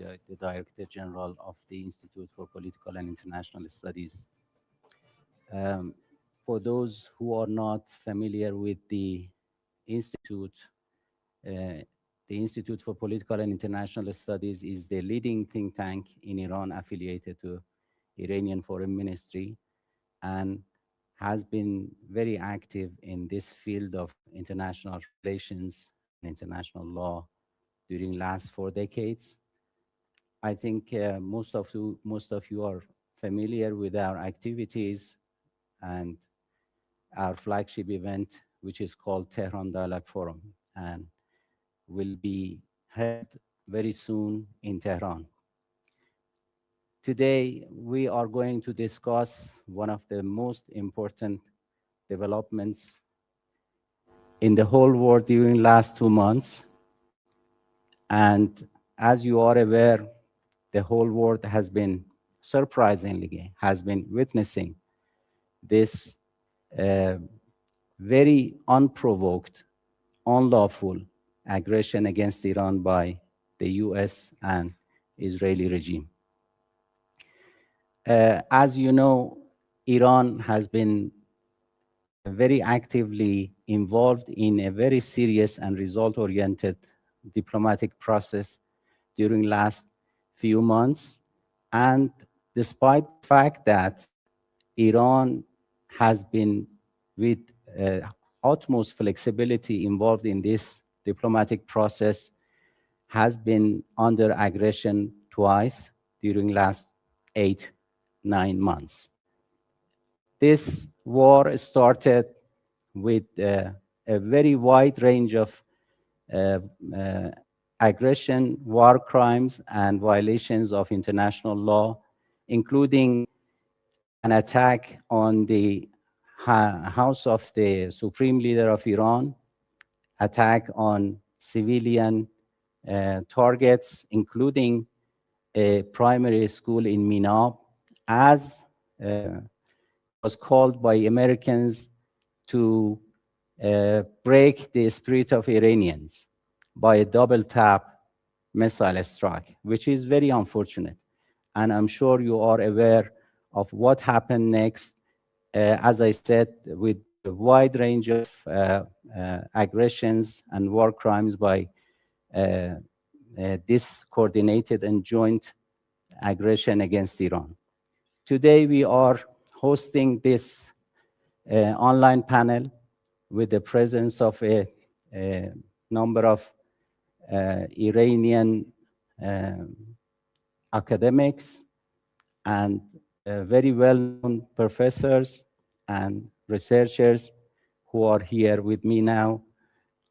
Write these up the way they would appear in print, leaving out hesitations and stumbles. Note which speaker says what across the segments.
Speaker 1: I'm the Director General of the Institute for Political and International Studies. Um, for those who are not familiar with the Institute, uh, the Institute for Political and International Studies is the leading think tank in Iran affiliated to Iranian Foreign Ministry and has been very active in this field of international relations and international law during last 4 decades. I think most of you are familiar with our activities and our flagship event, which is called Tehran Dialogue Forum, and will be held very soon in Tehran. Today, we are going to discuss one of the most important developments in the whole world during last 2 months. And as you are aware, the whole world has been surprisingly has been witnessing this uh, very unprovoked, unlawful aggression against Iran by the US and Israeli regime. As you know, Iran has been very actively involved in a very serious and result-oriented diplomatic process during last few months. And despite the fact that Iran has been with utmost flexibility involved in this diplomatic process, has been under aggression twice during last 8-9 months. This war started with a very wide range of uh, uh, aggression, war crimes, and violations of international law, including an attack on the house of the Supreme Leader of Iran, attack on civilian targets, including a primary school in Minab, as was called by Americans to break the spirit of Iranians by a double tap missile strike, which is very unfortunate. And I'm sure you are aware of what happened next. As I said, with a wide range of aggressions and war crimes by this coordinated and joint aggression against Iran. Today, we are hosting this online panel with the presence of a number of Iranian academics and very well-known professors and researchers who are here with me now.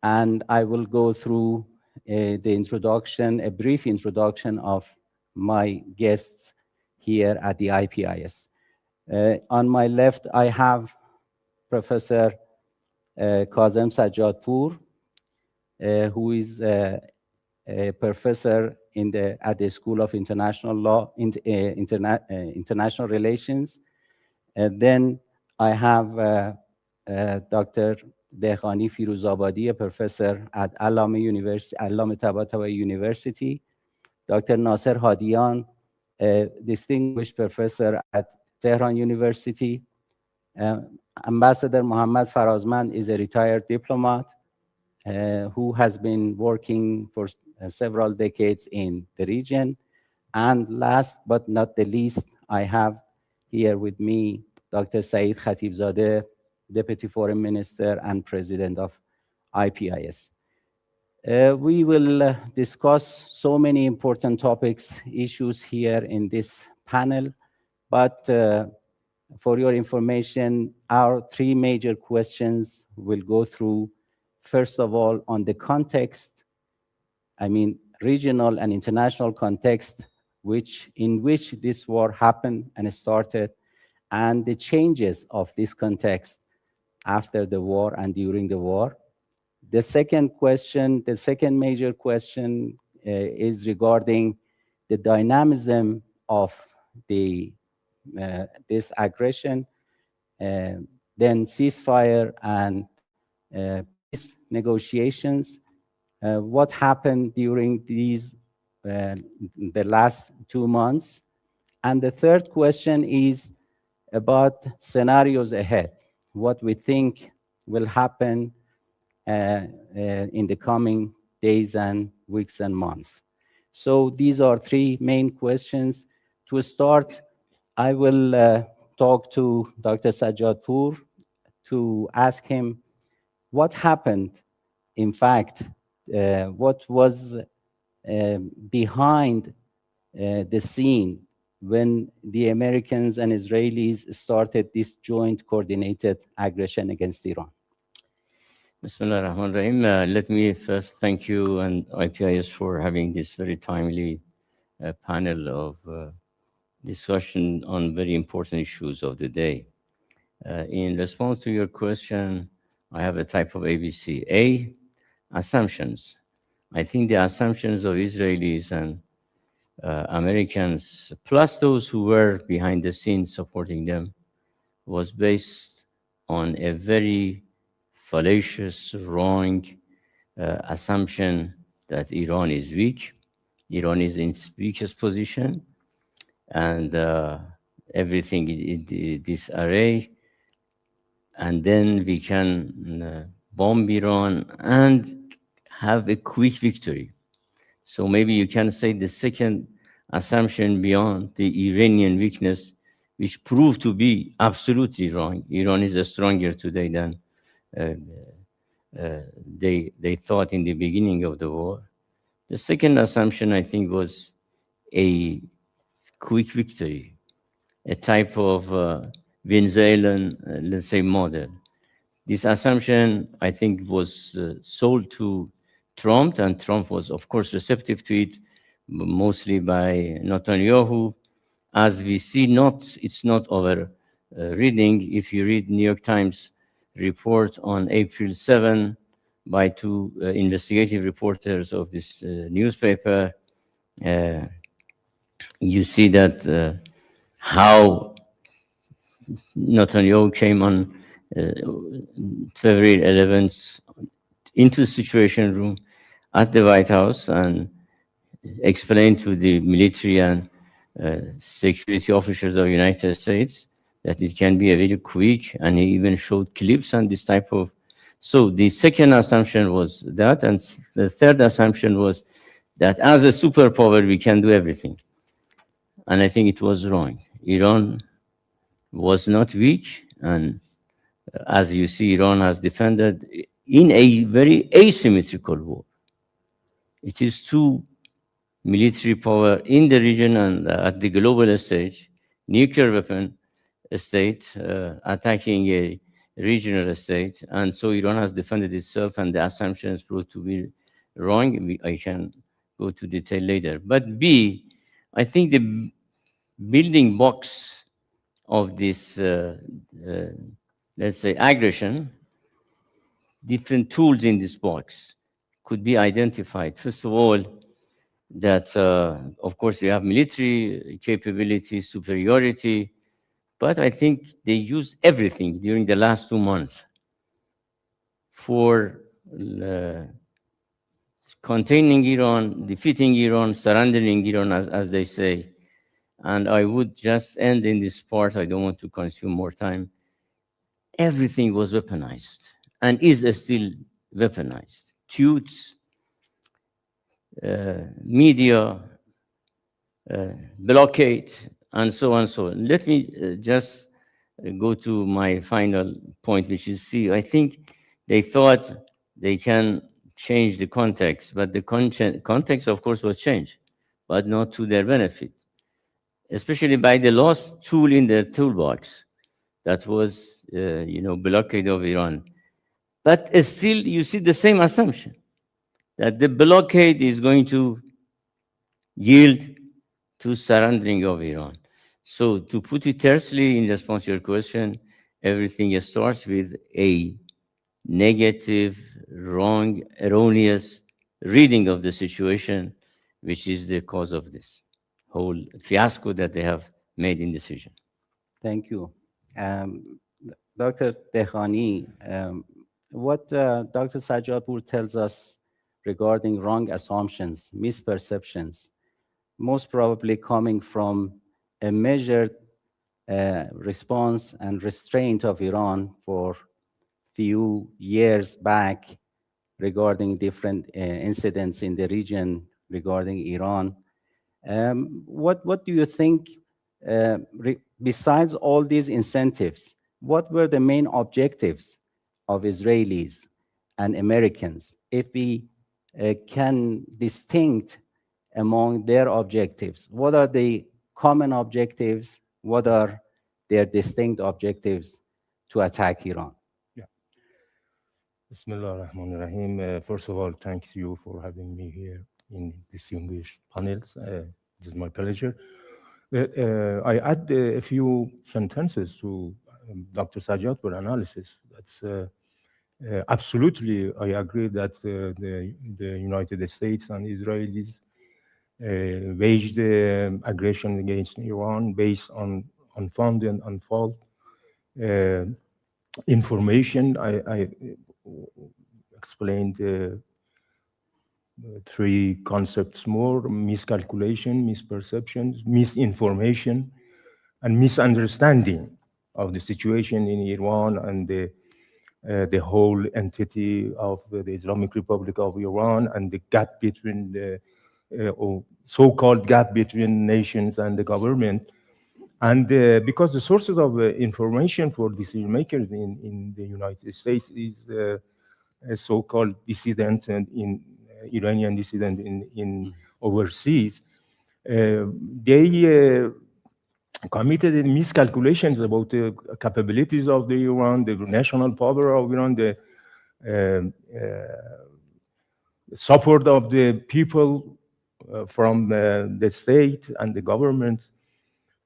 Speaker 1: And I will go through the introduction, a brief introduction of my guests here at the IPIS. On my left, I have Professor Kazem Sajjadpour, who is a professor at the School of International Law, International Relations. Then I have Dr. Dehkhani Firuzabadi, a professor at Allame Tabatabai University. Dr. Nasser Hadian, a distinguished professor at Tehran University. Ambassador Mohammad Farazmand is a retired diplomat who has been working for several decades in the region. And last but not the least, I have here with me Dr. Saeed Khatibzadeh, Deputy Foreign Minister and President of IPIS. We will discuss so many important topics, issues here in this panel, but for your information, our three major questions will go through, first of all, on the context, I mean, regional and international context, in which this war happened and started, and the changes of this context after the war and during the war. The second major question is regarding the dynamism of this aggression, then ceasefire and peace negotiations. What happened during these the last 2 months. And the third question is about scenarios ahead, what we think will happen in the coming days and weeks and months. So these are three main questions. To start, I will talk to Dr. Sajjadpour to ask him what happened, in fact, what was behind the scene when the Americans and Israelis started this joint coordinated aggression against Iran.
Speaker 2: Bismillah ar-Rahman ar-Rahim. Let me first thank you and IPIS for having this very timely panel of discussion on very important issues of the day. In response to your question, I have a type of ABC. A, assumptions. I think the assumptions of Israelis and Americans, plus those who were behind the scenes supporting them, was based on a very fallacious, wrong assumption that Iran is weak. Iran is in its weakest position, and everything in disarray. And then we can bomb Iran and have a quick victory. So maybe you can say the second assumption beyond the Iranian weakness, which proved to be absolutely wrong. Iran is stronger today than they thought in the beginning of the war. The second assumption, I think, was a quick victory, a type of Venezuelan, let's say, model. This assumption, I think, was sold to Trump, and Trump was, of course, receptive to it, mostly by Netanyahu. As we see, it's not our reading. If you read New York Times report on April 7 by two investigative reporters of this newspaper, you see that how Netanyahu came on February 11th into the Situation Room at the White House and explained to the military and security officers of the United States that it can be a very quick, and he even showed clips on this type of. So the second assumption was that, and the third assumption was that as a superpower, we can do everything. And I think it was wrong. Iran was not weak, and as you see, Iran has defended in a very asymmetrical war. It is two military power in the region and at the global stage, nuclear weapon state attacking a regional state, and so Iran has defended itself, and the assumptions proved to be wrong. I can go to detail later. But B, I think the building blocks of this, let's say, aggression, different tools in this box could be identified. First of all, that, of course, we have military capability, superiority, but I think they used everything during the last 2 months for containing Iran, defeating Iran, surrendering Iran, as they say. And I would just end in this part. I don't want to consume more time. Everything was weaponized and is still weaponized. Tweets, media, blockade, and so on and so on. Let me just go to my final point, which is C. I think they thought they can change the context, but the context, of course, was changed, but not to their benefit, especially by the last tool in their toolbox, that was, blockade of Iran. But still, you see the same assumption, that the blockade is going to yield to surrendering of Iran. So to put it tersely in response to your question, everything starts with a negative, wrong, erroneous reading of the situation, which is the cause of this whole fiasco that they have made in decision.
Speaker 1: Thank you. Dr. Dehani, what Dr. Sajjadpour tells us regarding wrong assumptions, misperceptions, most probably coming from a measured response and restraint of Iran for few years back regarding different incidents in the region regarding Iran. What do you think, besides all these incentives, what were the main objectives of Israelis and Americans? If we can distinct among their objectives, what are the common objectives? What are their distinct objectives to attack Iran?
Speaker 3: Yeah. Bismillah ar-Rahman ar-Rahim. First of all, thanks you for having me here in distinguished panels. It is my pleasure. I add a few sentences to Dr. Sajjad analysis. That's absolutely, I agree that the United States and Israelis waged aggression against Iran based on unfounded and unfalse information. I explained three concepts more: miscalculation, misperceptions, misinformation, and misunderstanding of the situation in Iran and the whole entity of the Islamic Republic of Iran, and the gap between the or so-called gap between nations and the government. And because the sources of information for decision makers in the United States is a so-called dissident and in Iranian dissident in overseas, they committed miscalculations about the capabilities of the Iran, the national power of Iran, the support of the people from the state and the government.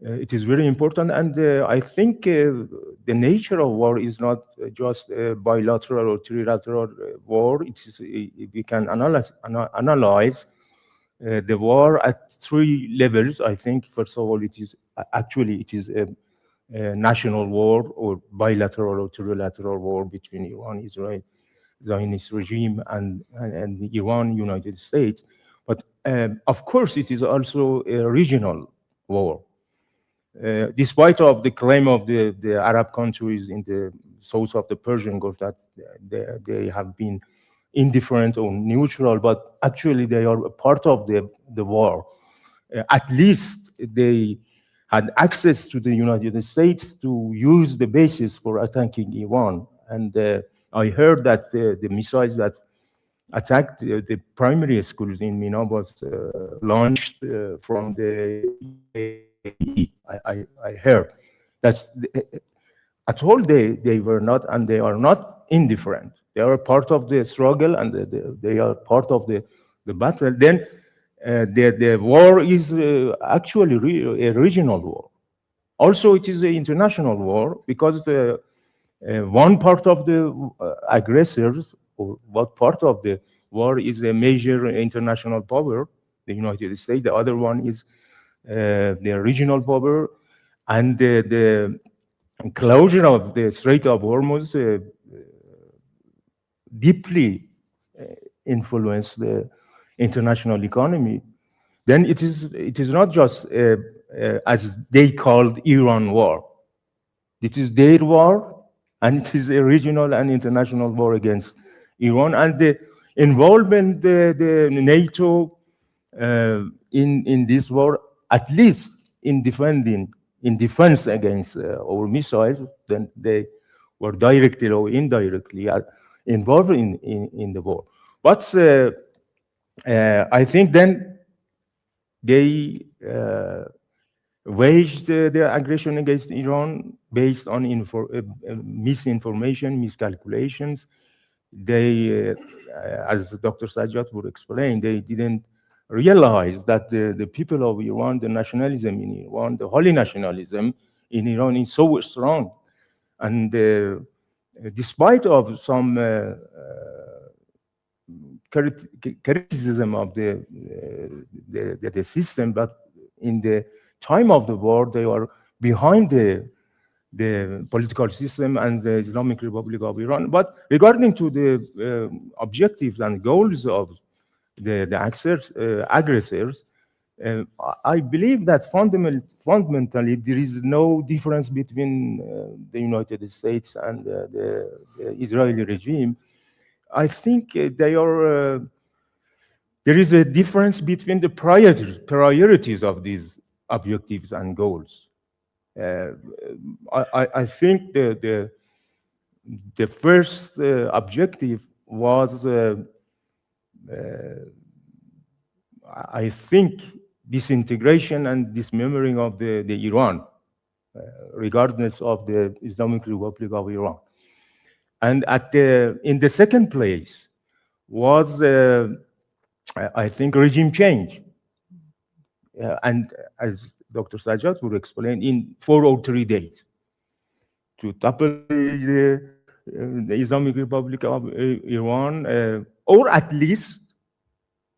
Speaker 3: It is very important, and I think the nature of war is not just a bilateral or trilateral war. It is, we can analyze the war at three levels. I think, first of all, it is a national war or bilateral or trilateral war between Iran, Israel, Zionist regime, and Iran, United States. But of course, it is also a regional war. Despite of the claim of the Arab countries in the south of the Persian Gulf that they have been indifferent or neutral, but actually they are a part of the war. At least they had access to the United States to use the basis for attacking Iran. And I heard that the missiles that attacked the primary schools in Mina was launched from the UAE. I heard. That's at all they were not, and they are not indifferent. They are part of the struggle, and they are part of the battle. Then the war is actually a regional war. Also, it is an international war because one part of the aggressors, or what part of the war, is a major international power, the United States. The other one is the regional power, and the closure of the Strait of Hormuz deeply influenced the international economy. Then it is not just as they called Iran war. It is their war, and it is a regional and international war against Iran, and the involvement the NATO in this war, at least in defense against our missiles. Then they were directly or indirectly involved in the war. But I think then they waged their aggression against Iran based on misinformation, miscalculations. They, as Dr. Sajjad would explain, they didn't realize that the people of Iran, the nationalism in Iran, the holy nationalism in Iran is so strong. And despite of some criticism of the system, but in the time of the war, they are behind the political system and the Islamic Republic of Iran. But regarding to the objectives and goals of the aggressors, I believe that fundamentally there is no difference between the United States and the Israeli regime. I think there is a difference between the priorities of these objectives and goals. I think the first objective was, I think, disintegration and dismembering of the Iran, regardless of the Islamic Republic of Iran. And in the second place was, I think, regime change. And as Dr. Sajjad would explain, in 4 or 3 days, to topple the Islamic Republic of Iran, or at least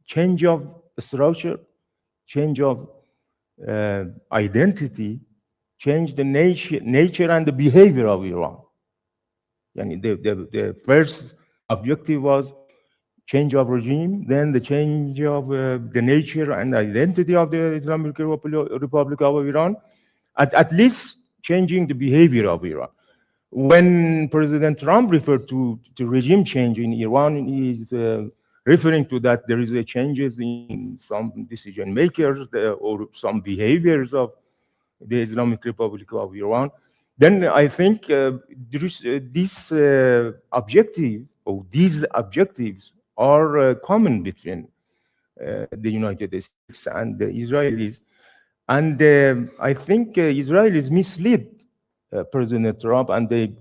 Speaker 3: change of structure, change of identity, change the nature and the behavior of Iran. And the first objective was change of regime, then the change of the nature and identity of the Islamic Republic of Iran, at least changing the behavior of Iran. When President Trump referred to regime change in Iran, he's referring to that there is a changes in some decision makers or some behaviors of the Islamic Republic of Iran. Then I think there is this objective, or these objectives are common between the United States and the Israelis. And I think Israelis misled President Trump, and they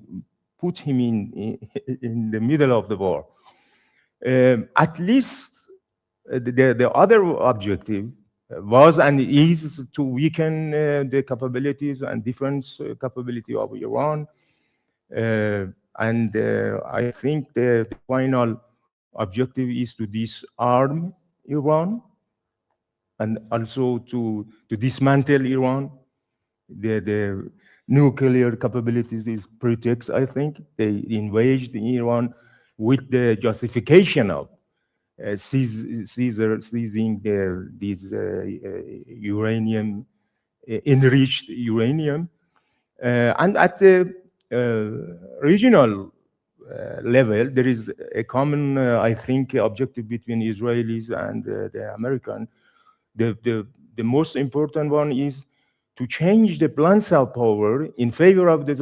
Speaker 3: put him in the middle of the war. At least the other objective was and is to weaken the capabilities and defense capability of Iran. And I think the final objective is to disarm Iran and also to dismantle Iran. The nuclear capabilities is pretext, I think. They invaded Iran with the justification of seizing these uranium, enriched uranium. And at the regional level, there is a common, I think, objective between Israelis and the American. The most important one is to change the balance of power in favor of the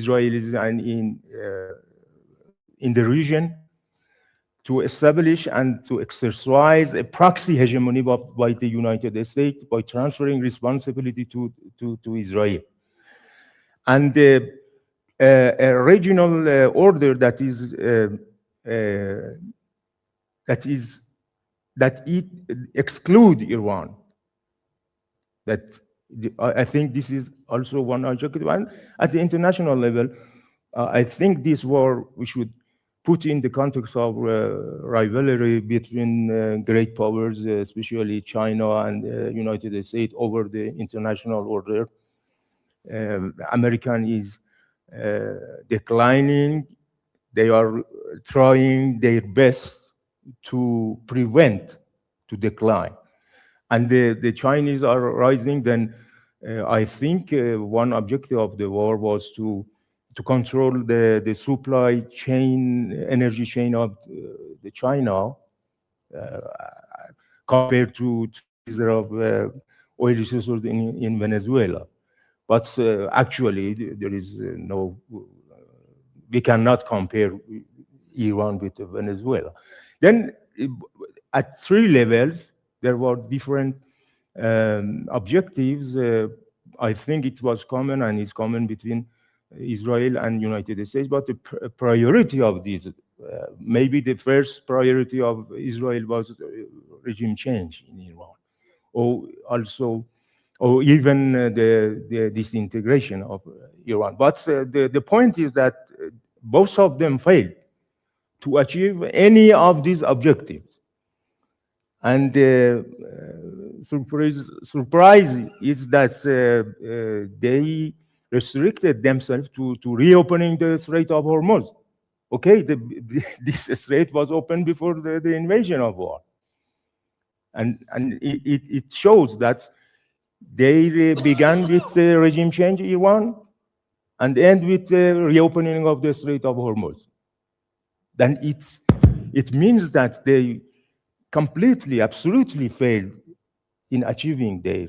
Speaker 3: Israelis and in the region, to establish and to exercise a proxy hegemony by the United States by transferring responsibility to Israel. And a regional order that it exclude Iran. I think this is also one objective. And at the international level, I think this war we should put in the context of rivalry between great powers, especially China and United States, over the international order. American is declining. They are trying their best to prevent to decline. And the Chinese are rising. Then I think one objective of the war was to control the supply chain, energy chain of the China, compared to of oil resources in Venezuela. But actually, there is we cannot compare Iran with Venezuela. Then at 3 levels, there were different objectives. I think it was common and is common between Israel and United States, but the priority of these, maybe the first priority of Israel was regime change in Iran, or even the disintegration of Iran. But the point is that both of them failed to achieve any of these objectives. And surprise is that they restricted themselves to reopening the Strait of Hormuz. Okay, this strait was open before the invasion of war. And it shows that they began with the regime change in Iran and end with the reopening of the Strait of Hormuz. Then it means that they completely, absolutely failed in achieving their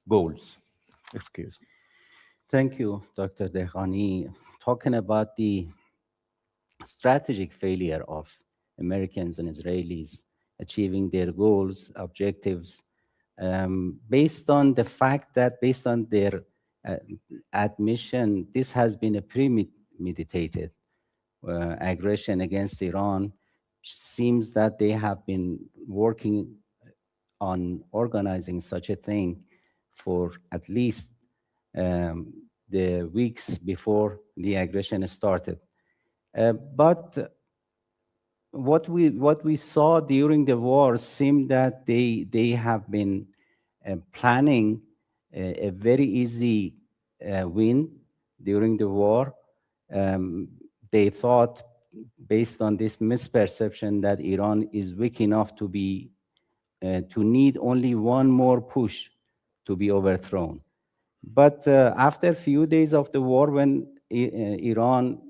Speaker 3: goals. Excuse me.
Speaker 1: Thank you, Dr. Dehani. Talking about the strategic failure of Americans and Israelis achieving their goals, objectives, based on the fact that, based on their uh, admission, this has been a premeditated aggression against Iran. Seems that they have been working on organizing such a thing for at least the weeks before the aggression started. But what we saw during the war seemed that they have been planning a very easy win during the war. They thought, based on this misperception, that Iran is weak enough to be to need only one more push to be overthrown. But after a few days of the war, when Iran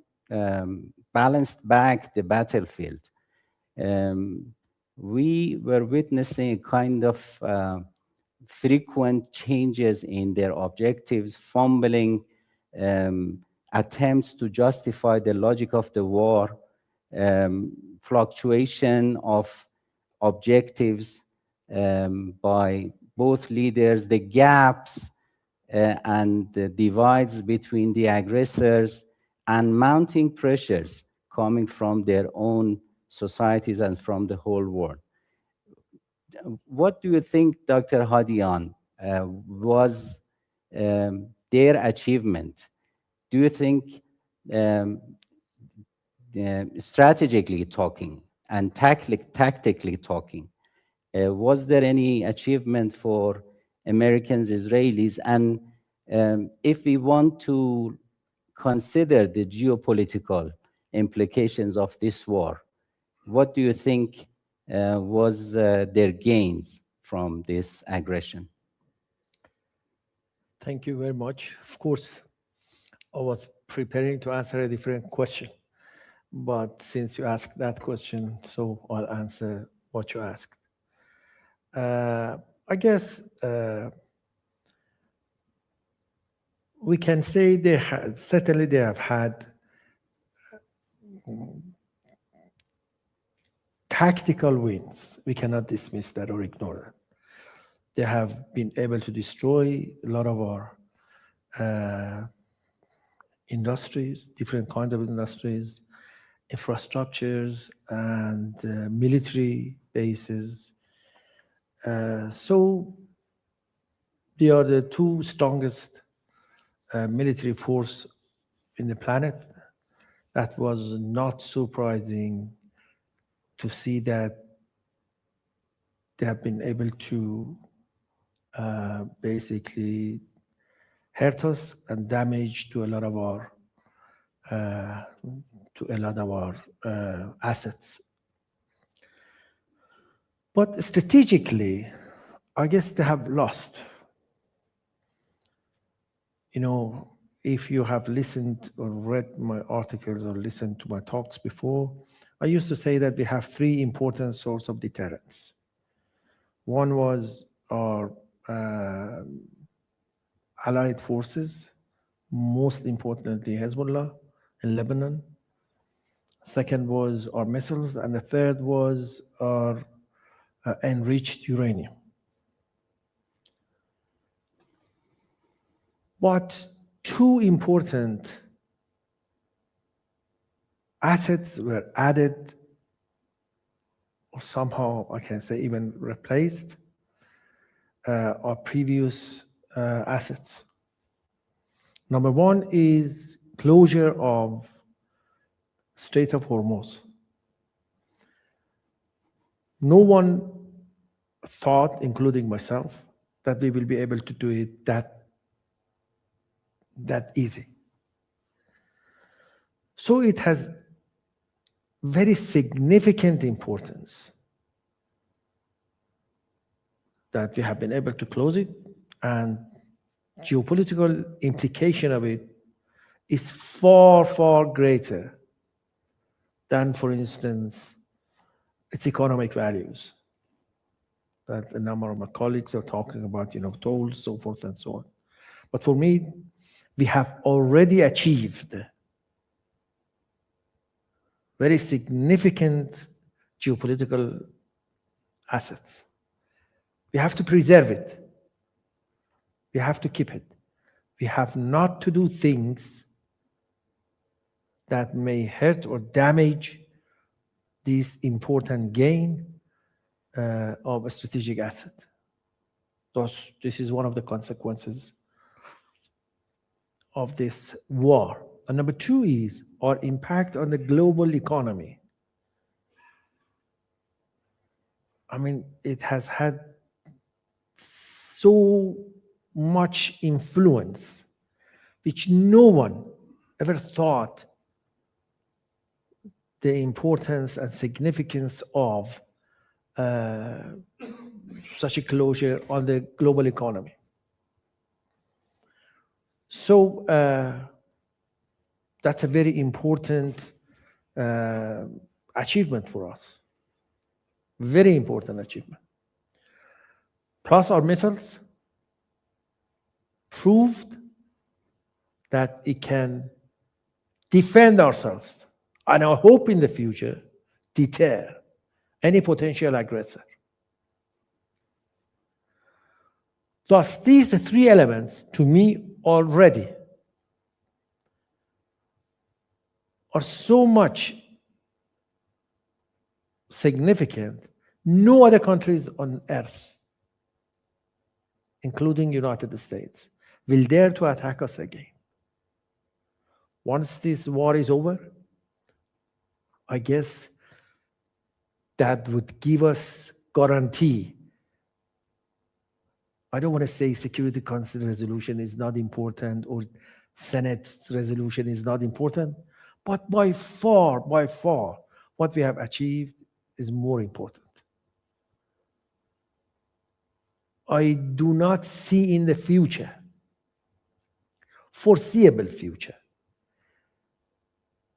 Speaker 1: balanced back the battlefield, we were witnessing a kind of frequent changes in their objectives, fumbling, attempts to justify the logic of the war, fluctuation of objectives by both leaders, the gaps and the divides between the aggressors, and mounting pressures coming from their own societies and from the whole world. What do you think, Dr. Hadian, was their achievement? Do you think, strategically talking and tactically talking, was there any achievement for Americans, Israelis? And if we want to consider the geopolitical implications of this war, what do you think was their gains from this aggression?
Speaker 4: Thank you very much. Of course, I was preparing to answer a different question, but since you asked that question, so I'll answer what you asked. I guess we can say certainly they have had tactical wins. We cannot dismiss that or ignore that. They have been able to destroy a lot of our industries, different kinds of industries, infrastructures, and military bases. So they are the two strongest military force in the planet. That was not surprising to see that they have been able to basically hurt us and damage to a lot of our assets. But strategically, I guess they have lost. You know, if you have listened or read my articles or listened to my talks before, I used to say that we have three important sources of deterrence. One was our allied forces, most importantly Hezbollah in Lebanon. Second was our missiles, and the third was our enriched uranium. But two important assets were added, or somehow I can say even replaced our previous assets. Number one is closure of Strait of Hormuz. No one thought, including myself, that we will be able to do it that easy. So it has very significant importance that we have been able to close it, and geopolitical implication of it is far, far greater than, for instance, its economic values that a number of my colleagues are talking about, tolls, so forth and so on. But for me, we have already achieved very significant geopolitical assets. We have to preserve it. We have to keep it. We have not to do things that may hurt or damage this important gain of a strategic asset. Thus, this is one of the consequences of this war. And number two is our impact on the global economy. I mean, it has had so much influence, which no one ever thought the importance and significance of such a closure on the global economy. So that's a very important achievement for us. Very important achievement. Plus, our missiles proved that it can defend ourselves, and I hope in the future deter any potential aggressor. Thus, these three elements, to me, already are so much significant. No other countries on earth, including United States, will dare to attack us again. Once this war is over, I guess that would give us guarantee. I don't want to say Security Council resolution is not important or Senate's resolution is not important, but by far, what we have achieved is more important. I do not see in the future, foreseeable future,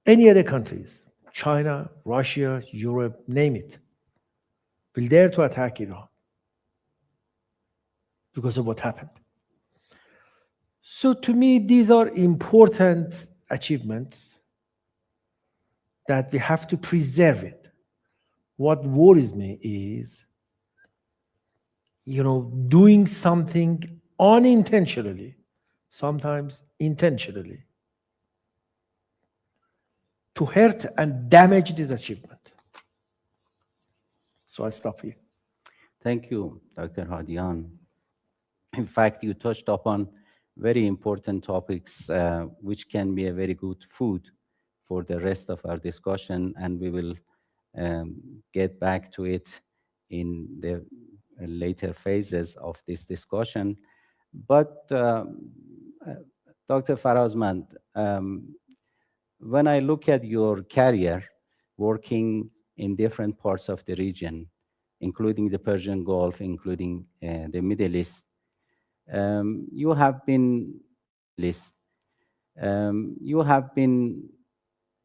Speaker 4: any other countries, China, Russia, Europe, name it, will dare to attack Iran because of what happened. So to me, these are important achievements that we have to preserve it. What worries me is, doing something unintentionally, sometimes intentionally, to hurt and damage this achievement. So I stop here.
Speaker 1: Thank you, Dr. Hadian. In fact, you touched upon very important topics, which can be a very good food for the rest of our discussion, and we will get back to it in the later phases of this discussion. But Dr. Farazmand, when I look at your career working in different parts of the region, including the Persian Gulf, including the Middle East, you have been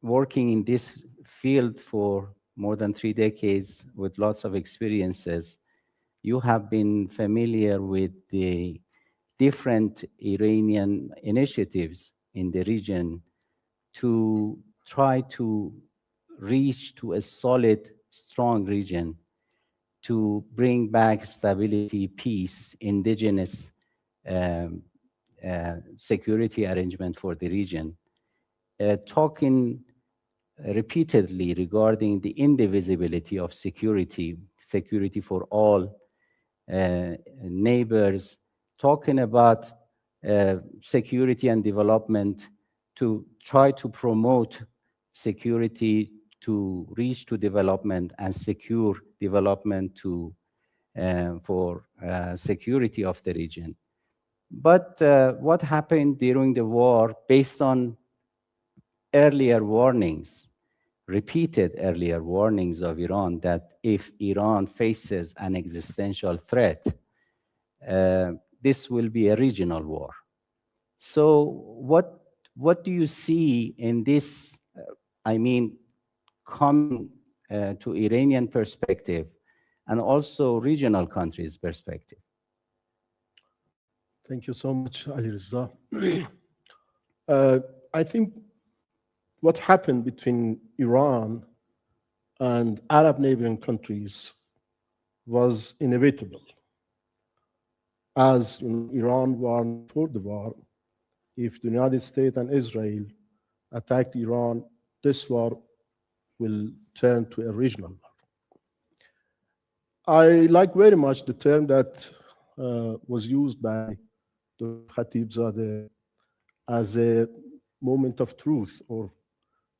Speaker 1: working in this field for more than 3 decades with lots of experiences. You have been familiar with the different Iranian initiatives in the region to try to reach to a solid, strong region to bring back stability, peace, indigenous security arrangement for the region. Talking repeatedly regarding the indivisibility of security for all neighbors, talking about security and development to try to promote security to reach to development and secure development to for security of the region. But what happened during the war, based on earlier warnings, repeated earlier warnings of Iran, that if Iran faces an existential threat, this will be a regional war. So what do you see in this, I mean, coming to Iranian perspective and also regional countries' perspective?
Speaker 5: Thank you so much, Ali Reza. I think what happened between Iran and Arab neighboring countries was inevitable. As Iran warned for the war, if the United States and Israel attacked Iran, this war will turn to a regional war. I like very much the term that was used by the Khatibzadeh as a moment of truth, or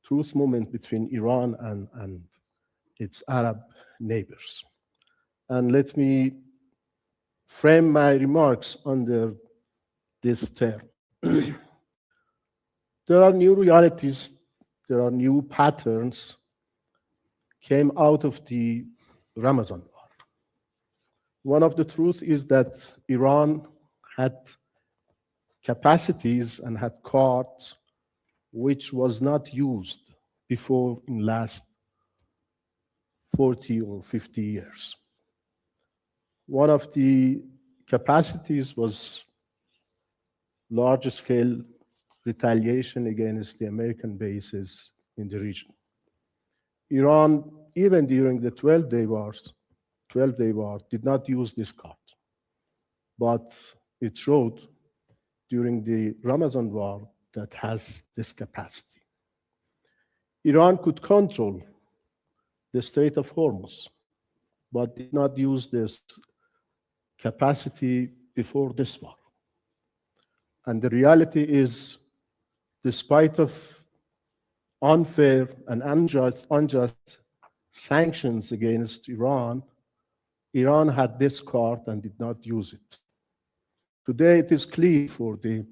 Speaker 5: truth moment between Iran and its Arab neighbors. And let me frame my remarks under this term. There are new realities, there are new patterns came out of the Ramadan war. One of the truths is that Iran had capacities and had cards which was not used before in last 40 or 50 years. One of the capacities was large-scale retaliation against the American bases in the region. Iran, even during the 12-day war, did not use this card, but it showed during the Ramadan war that has this capacity. Iran could control the Strait of Hormuz, but did not use this capacity before this war. And the reality is, despite of unfair and unjust sanctions against Iran, Iran had this card and did not use it. Today, it is clear for the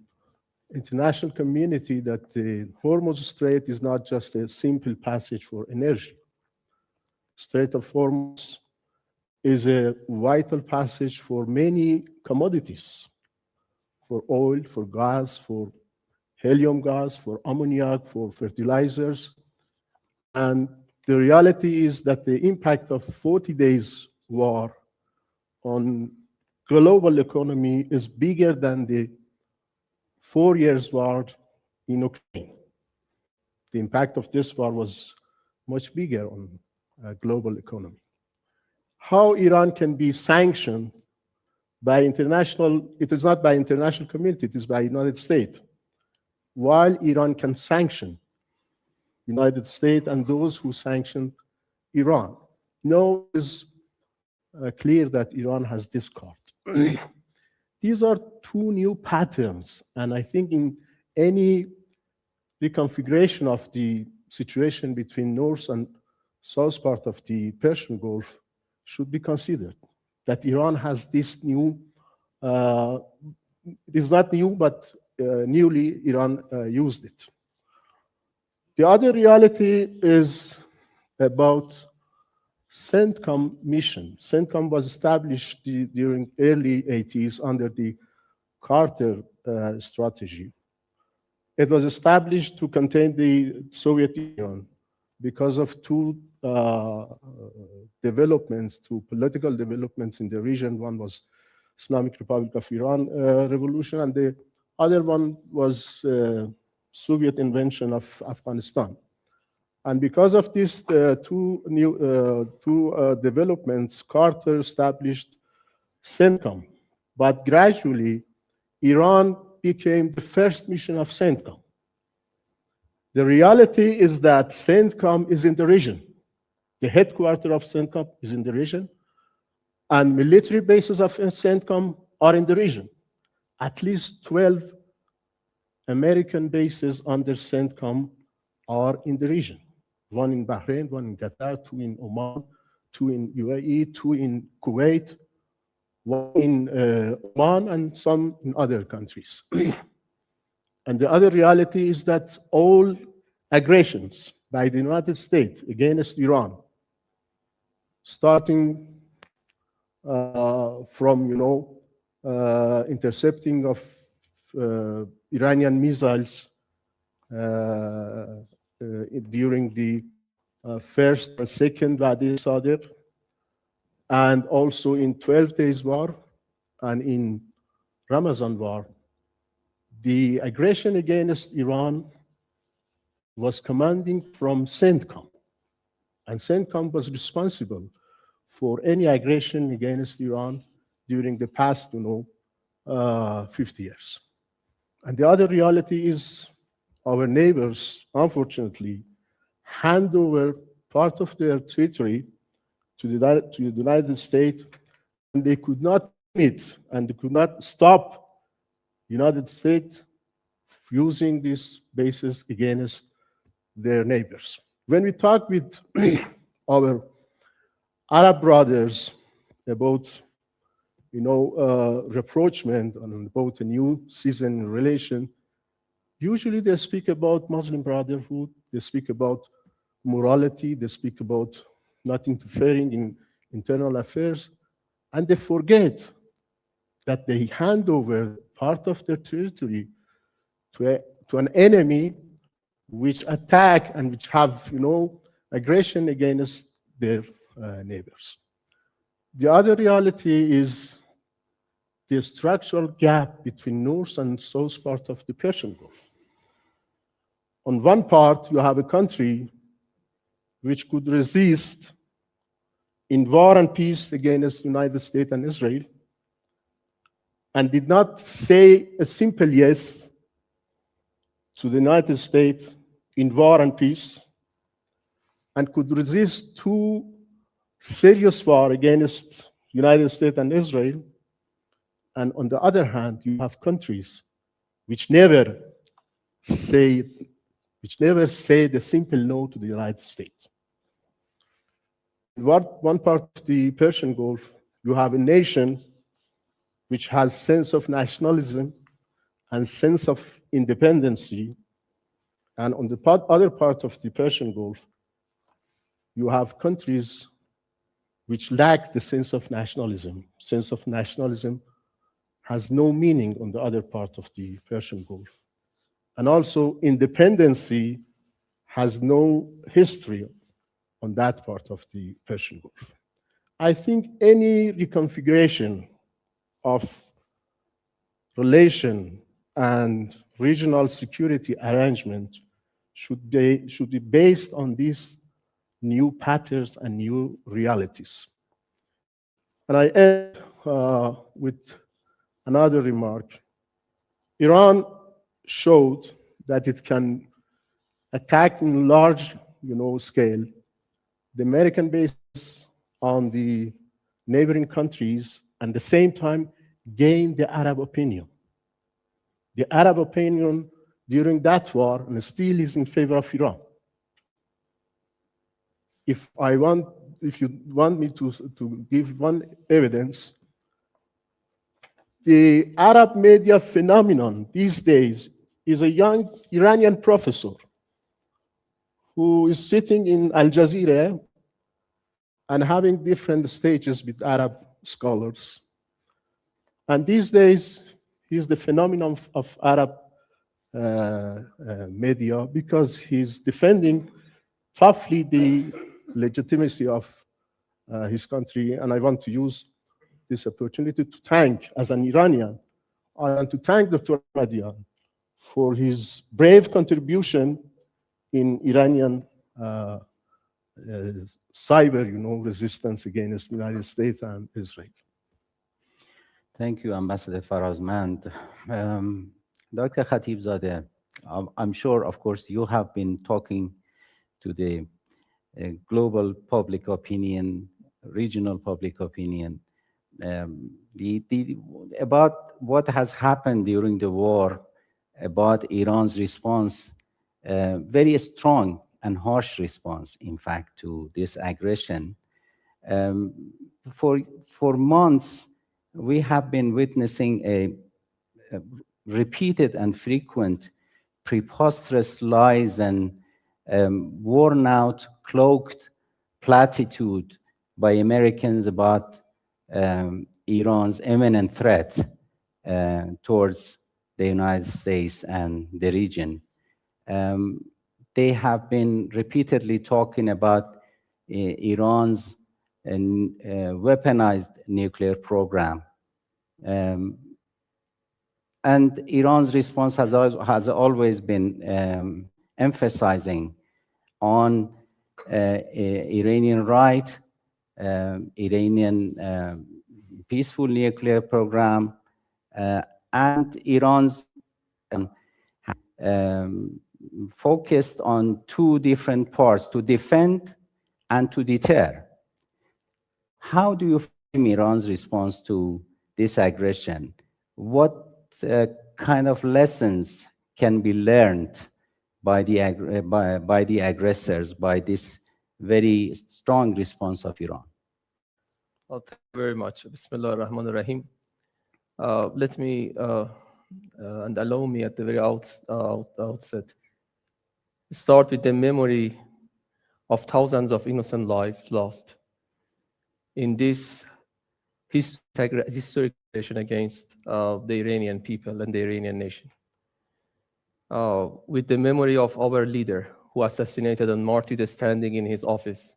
Speaker 5: international community that the Hormuz Strait is not just a simple passage for energy. Strait of Hormuz is a vital passage for many commodities, for oil, for gas, for helium gas, for ammoniac, for fertilizers. And the reality is that the impact of 40 days war on global economy is bigger than the 4 years war in Ukraine. The impact of this war was much bigger on global economy. How Iran can be sanctioned by international, it is not by international community, it is by United States. While Iran can sanction United States and those who sanctioned Iran. No, it is clear that Iran has this card. These are two new patterns, and I think in any reconfiguration of the situation between north and south part of the Persian Gulf should be considered. That Iran has this new, it is not new, but newly Iran used it. The other reality is about CENTCOM mission. CENTCOM was established during early 80s under the Carter strategy. It was established to contain the Soviet Union because of two developments, two political developments in the region. One was Islamic Republic of Iran revolution, and the other one was Soviet invasion of Afghanistan. And because of these two developments, Carter established CENTCOM. But gradually, Iran became the first mission of CENTCOM. The reality is that CENTCOM is in the region. The headquarters of CENTCOM is in the region, and military bases of CENTCOM are in the region. At least 12 American bases under CENTCOM are in the region. One in Bahrain, one in Qatar, two in Oman, two in UAE, two in Kuwait, one in Oman, and some in other countries. And the other reality is that all aggressions by the United States against Iran, starting from intercepting of Iranian missiles during the first and second Wadi Sadiq, and also in 12 Days War and in Ramazan War. The aggression against Iran was commanding from CENTCOM, and CENTCOM was responsible for any aggression against Iran during the past, 50 years. And the other reality is our neighbors, unfortunately, hand over part of their territory to the United States, and they could not limit and they could not stop the United States using these bases against their neighbors. When we talk with our Arab brothers about, rapprochement and about a new season relation, usually they speak about Muslim Brotherhood, they speak about morality, they speak about not interfering in internal affairs, and they forget that they hand over part of their territory to an enemy which attack and which have, aggression against their neighbors. The other reality is the structural gap between north and south part of the Persian Gulf. On one part, you have a country which could resist in war and peace against the United States and Israel, and did not say a simple yes to the United States in war and peace, and could resist two serious war against United States and Israel. And on the other hand, you have countries which never say the simple no to the United States. In one part of the Persian Gulf, you have a nation which has sense of nationalism and sense of independency. And on the other part of the Persian Gulf, you have countries which lack the sense of nationalism. Sense of nationalism has no meaning on the other part of the Persian Gulf. And also, independency has no history on that part of the Persian Gulf. I think any reconfiguration of relation and regional security arrangement should be based on these new patterns and new realities. And I end with another remark. Iran showed that it can attack in large, scale the American bases on the neighboring countries, and at the same time gain the Arab opinion. The Arab opinion during that war and still is in favor of Iran. If you want me to give one evidence, the Arab media phenomenon these days is a young Iranian professor who is sitting in Al Jazeera and having different stages with Arab scholars. And these days, he's the phenomenon of Arab media because he's defending toughly the legitimacy of his country. And I want to use this opportunity to thank, as an Iranian, I want to thank Dr. Ahmadian for his brave contribution in Iranian cyber, resistance against the United States and Israel.
Speaker 1: Thank you, Ambassador Farazmand. Dr. Khatibzadeh, I'm sure, of course, you have been talking to the global public opinion, regional public opinion, about what has happened during the war, about Iran's response, very strong and harsh response, in fact, to this aggression. For months, we have been witnessing a repeated and frequent preposterous lies and worn out, cloaked platitude by Americans about Iran's imminent threat towards the United States and the region. They have been repeatedly talking about Iran's weaponized nuclear program. And Iran's response has always been emphasizing on Iranian right, Iranian peaceful nuclear program, and Iran's focused on two different parts, to defend and to deter. How do you frame Iran's response to this aggression? What kind of lessons can be learned by the aggressors, by this very strong response of Iran?
Speaker 6: Well, thank you very much. Bismillah ar-Rahman ar-Rahim. Let me, and allow me at the very outset, start with the memory of thousands of innocent lives lost in this historic aggression against the Iranian people and the Iranian nation. With the memory of our leader who assassinated and martyred standing in his office,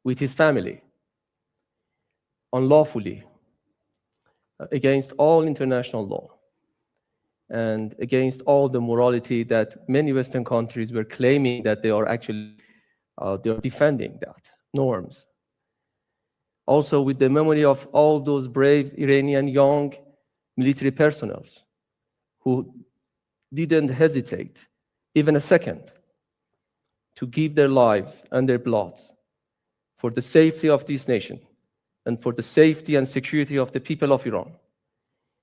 Speaker 6: with his family, unlawfully, against all international law, and against all the morality that many Western countries were claiming that they are actually they are defending that norms. Also with the memory of all those brave Iranian young military personnel who didn't hesitate even a second to give their lives and their bloods for the safety of this nation and for the safety and security of the people of Iran,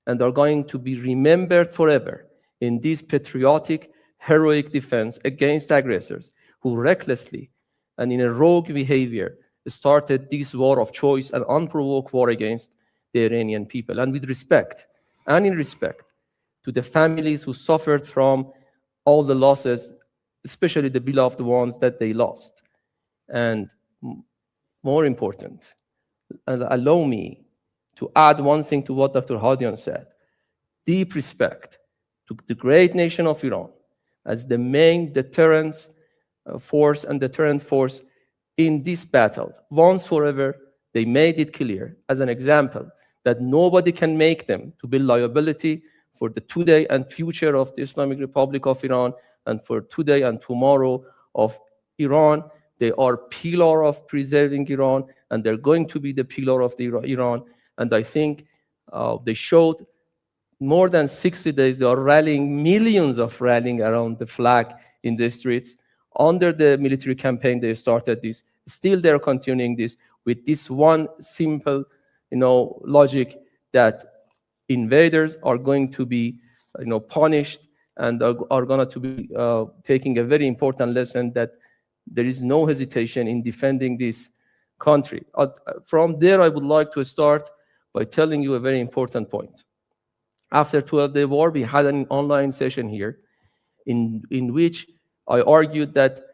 Speaker 6: and are going to be remembered forever in this patriotic, heroic defense against aggressors who recklessly and in a rogue behavior started this war of choice and unprovoked war against the Iranian people. And with respect, and in respect to the families who suffered from all the losses, especially the beloved ones that they lost. And more important, allow me to add one thing to what Dr. Hadian said. Deep respect to the great nation of Iran as the main deterrence force and deterrent force in this battle. Once forever, they made it clear as an example that nobody can make them to be liability for the today and future of the Islamic Republic of Iran, and for today and tomorrow of Iran. They are pillar of preserving Iran, and they're going to be the pillar of the Iran. And I think they showed more than 60 days, they are rallying, millions of rallying around the flag in the streets. Under the military campaign, they started this. Still, they're continuing this with this one simple, logic that invaders are going to be, punished, and are going to be taking a very important lesson that there is no hesitation in defending this country. From there, I would like to start by telling you a very important point. After 12-day war, we had an online session here in which I argued that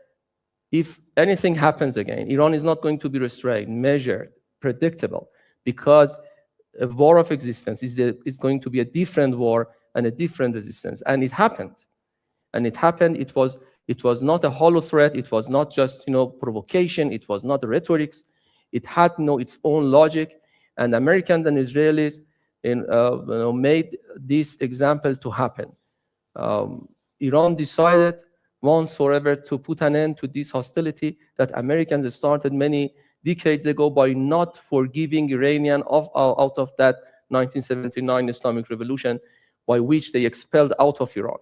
Speaker 6: if anything happens again, Iran is not going to be restrained, measured, predictable, because a war of existence is going to be a different war and a different resistance. And it happened. And it happened. It was not a hollow threat. It was not just provocation. It was not rhetorics. It had its own logic. And Americans and Israelis made this example to happen. Iran decided once forever to put an end to this hostility that Americans started many decades ago by not forgiving Iranian out of that 1979 Islamic Revolution, by which they expelled out of Iran.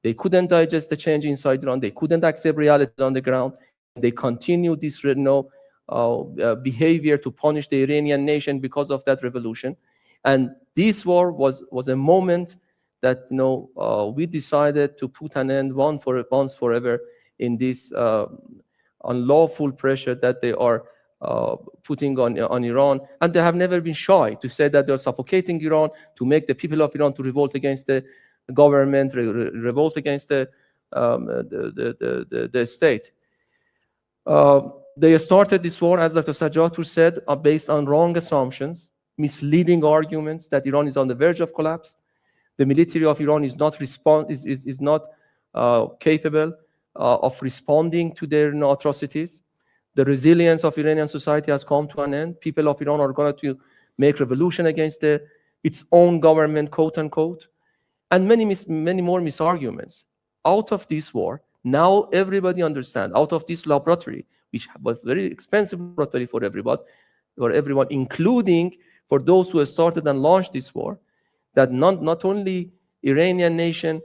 Speaker 6: They couldn't digest the change inside Iran. They couldn't accept reality on the ground. They continued this behavior to punish the Iranian nation because of that revolution. And this war was a moment that we decided to put an end once forever in this unlawful pressure that they are putting on Iran. And they have never been shy to say that they're suffocating Iran, to make the people of Iran to revolt against the government, revolt against the state. They started this war, as Dr. Sajjatur said, based on wrong assumptions. misleading arguments that Iran is on the verge of collapse. The military of Iran is not capable of responding to their atrocities. The resilience of Iranian society has come to an end. People of Iran are going to make revolution against its own government, quote unquote, and many more misarguments. Out of this war, now everybody understands, out of this laboratory, which was very expensive laboratory for everyone, including for those who started and launched this war, that not only Iranian nation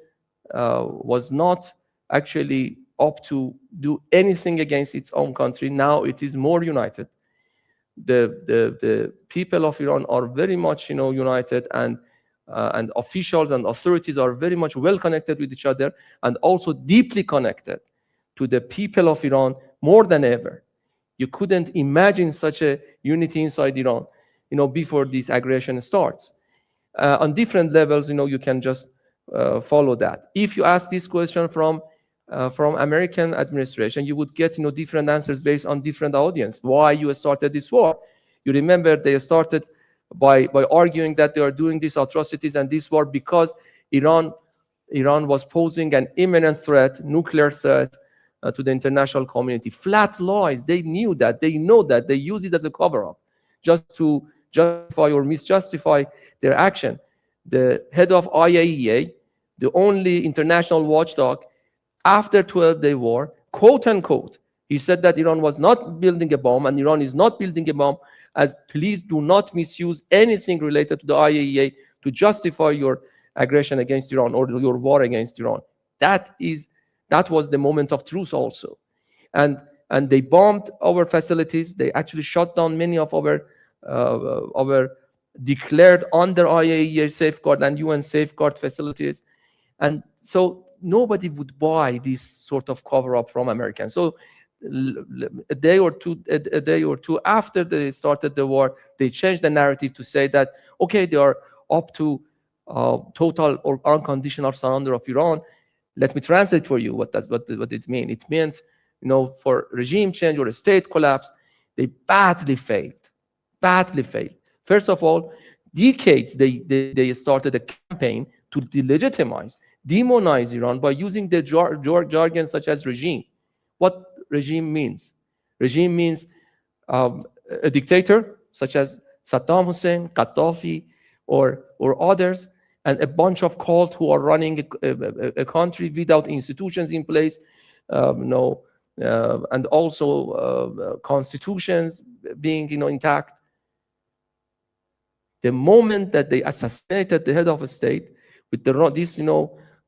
Speaker 6: was not actually up to do anything against its own country, now it is more united. The people of Iran are very much united, and officials and authorities are very much well connected with each other, and also deeply connected to the people of Iran more than ever. You couldn't imagine such a unity inside Iran, before this aggression starts. On different levels, you can just follow that. If you ask this question from American administration, you would get different answers based on different audience. Why you started this war? You remember they started by arguing that they are doing these atrocities and this war because Iran was posing an imminent threat, nuclear threat, to the international community. Flat lies. They knew that. They know that. They use it as a cover-up just to justify or misjustify their action. The head of IAEA, the only international watchdog, after 12-day war, quote unquote, he said that Iran was not building a bomb and Iran is not building a bomb, as please do not misuse anything related to the IAEA to justify your aggression against Iran or your war against Iran. That was the moment of truth also. And they bombed our facilities. They actually shut down many of our declared under IAEA safeguard and UN safeguard facilities. And so nobody would buy this sort of cover-up from Americans. So a day or two after they started the war, they changed the narrative to say that, okay, they are up to total or unconditional surrender of Iran. Let me translate for you what it means. It meant, for regime change or a state collapse, they badly failed. First of all, decades they started a campaign to delegitimize, demonize Iran by using the jargon such as regime. What regime means? Regime means a dictator such as Saddam Hussein, Gaddafi, or others, and a bunch of cults who are running a country without institutions in place, and also constitutions being intact. The moment that they assassinated the head of a state with this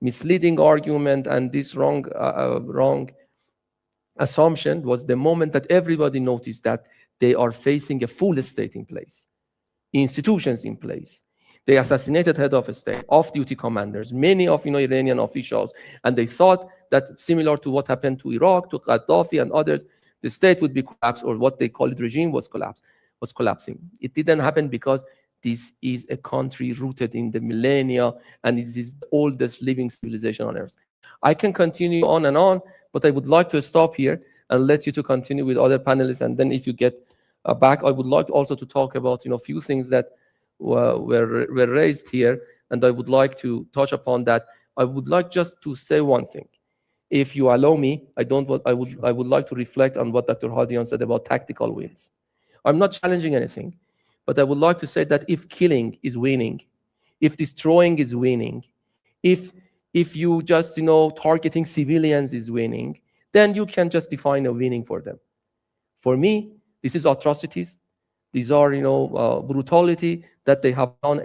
Speaker 6: misleading argument and this wrong assumption, was the moment that everybody noticed that they are facing a full state in place, institutions in place. They assassinated head of a state, off-duty commanders, many of Iranian officials, and they thought that similar to what happened to Iraq, to Gaddafi and others, the state would be collapsed, or what they call it, regime was collapsing. It didn't happen because this is a country rooted in the millennia, and it is the oldest living civilization on earth. I can continue on and on, but I would like to stop here and let you to continue with other panelists. And then if you get back, I would like also to talk about a few things that were raised here, and I would like to touch upon that. I would like just to say one thing. If you allow me, I would like to reflect on what Dr. Hadian said about tactical wins. I'm not challenging anything, but I would like to say that if killing is winning, if destroying is winning, if you just targeting civilians is winning, then you can just define a winning for them. For me, this is atrocities. These are brutality that they have done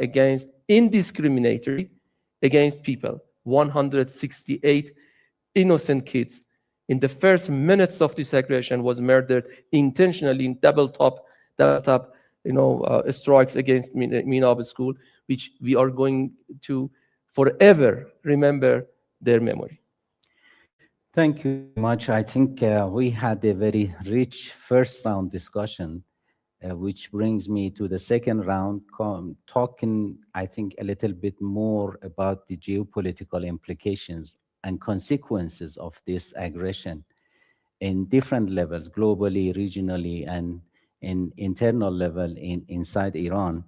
Speaker 6: indiscriminately against people. 168 innocent kids in the first minutes of this aggression was murdered intentionally in double top strikes against Minab school, which we are going to forever remember their memory.
Speaker 1: Thank you very much. I think we had a very rich first round discussion, which brings me to the second round, talking, I think, a little bit more about the geopolitical implications and consequences of this aggression in different levels, globally, regionally, and in internal level inside Iran.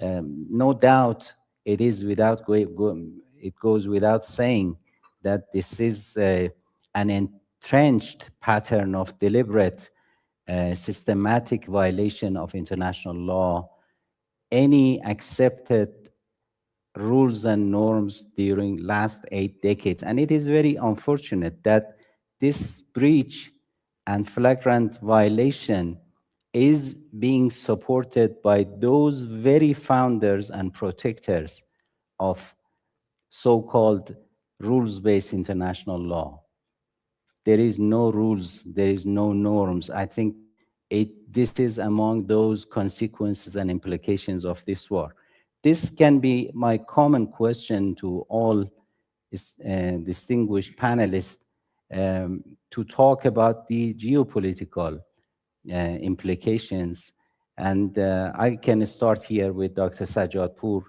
Speaker 1: No doubt, it is it goes without saying that this is an entrenched pattern of deliberate, systematic violation of international law. Any accepted rules and norms during last 8 decades, and it is very unfortunate that this breach and flagrant violation is being supported by those very founders and protectors of so-called rules-based international law. There is no rules, there is no norms. I think this is among those consequences and implications of this war. This can be my common question to all distinguished panelists, to talk about the geopolitical implications. And I can start here with Dr. Sajjadpour.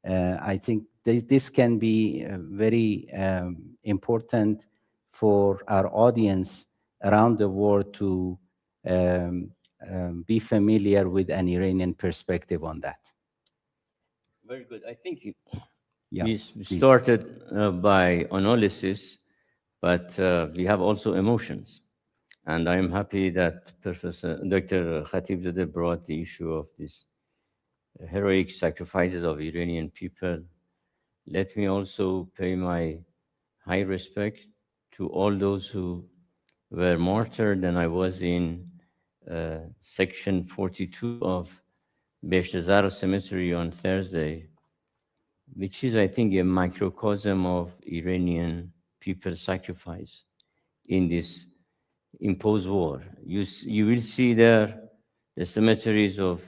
Speaker 1: I think this can be very important for our audience around the world to be familiar with an Iranian perspective on that.
Speaker 2: Very good. I think
Speaker 1: Yeah,
Speaker 2: we
Speaker 1: please.
Speaker 2: started by analysis, but we have also emotions. And I'm happy that Dr. Khatibzadeh brought the issue of these heroic sacrifices of Iranian people. Let me also pay my high respect to all those who were martyred, and I was in section 42 of Beshtezaro Cemetery on Thursday, which is, I think, a microcosm of Iranian people's sacrifice in this imposed war. You will see there the cemeteries of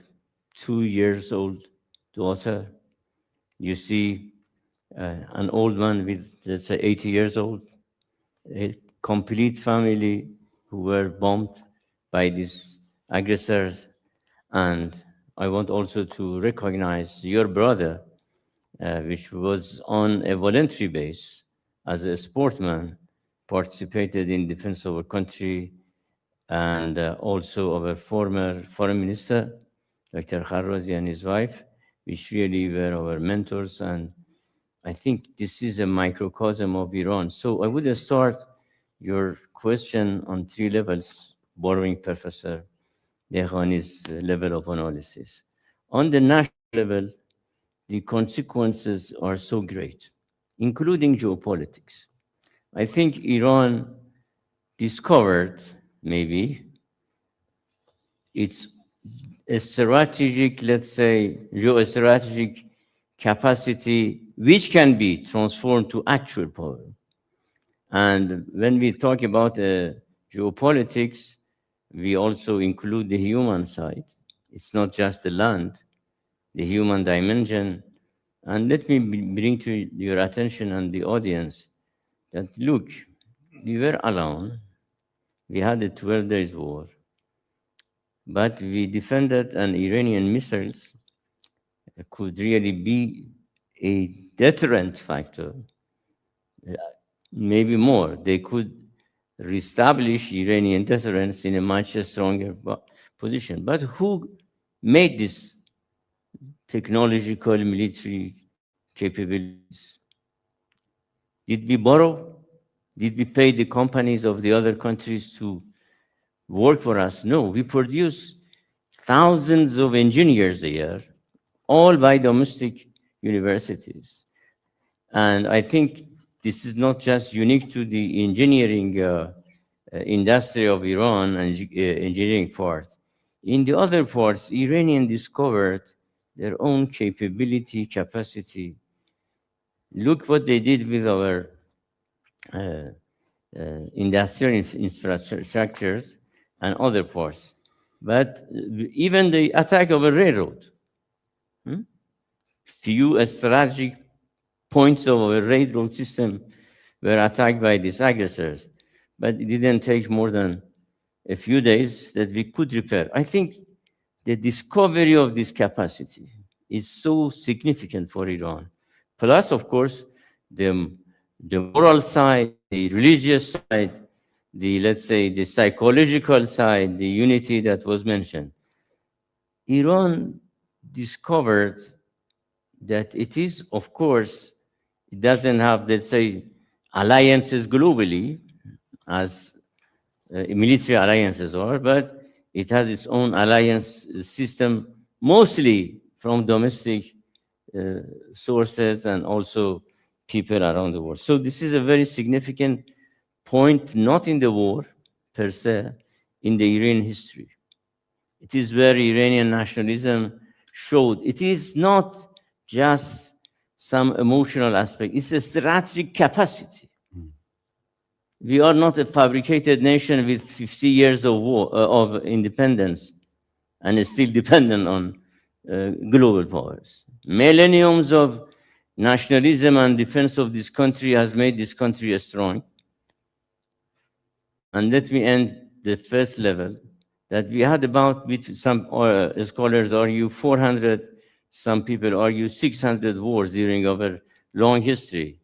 Speaker 2: 2-year-old daughter. You see an old man with, let's say, 80 years old, a complete family who were bombed by these aggressors. And I want also to recognize your brother, which was on a voluntary base as a sportsman, participated in defense of our country, and also our former foreign minister, Dr. Kharrazi, and his wife, which really were our mentors. And I think this is a microcosm of Iran. So I would start your question on 3 levels, borrowing Professor Deghani's level of analysis. On the national level, the consequences are so great, including geopolitics. I think Iran discovered, maybe, its strategic, let's say, geostrategic capacity, which can be transformed to actual power. And when we talk about geopolitics, we also include the human side. It's not just the land, the human dimension. And let me bring to your attention and the audience that, look, we were alone. We had a 12 days war, but we defended, and Iranian missiles could really be a deterrent factor, maybe more. They could reestablish Iranian deterrence in a much stronger position. But who made this technological military capabilities? Did we borrow? Did we pay the companies of the other countries to work for us? No, we produce thousands of engineers a year, all by domestic universities. And I think this is not just unique to the engineering industry of Iran and engineering part. In the other parts, Iranians discovered their own capability, capacity. Look what they did with our industrial infrastructures and other parts. But even the attack of a railroad, few strategic points of a railroad system were attacked by these aggressors, but it didn't take more than a few days that we could repair. I think the discovery of this capacity is so significant for Iran. Plus, of course, the moral side, the religious side, the, let's say, the psychological side, the unity that was mentioned. Iran discovered that it is, of course, it doesn't have, let's say, alliances globally as military alliances are, but it has its own alliance system, mostly from domestic sources and also people around the world. So this is a very significant point, not in the war per se, in the Iranian history. It is where Iranian nationalism showed. It is not just some emotional aspect, it's a strategic capacity. We are not a fabricated nation with 50 years of war, of independence, and is still dependent on global powers. Millenniums of nationalism and defense of this country has made this country strong. And let me end the first level, that we had about, with some scholars argue 400, some people argue 600 wars during our long history.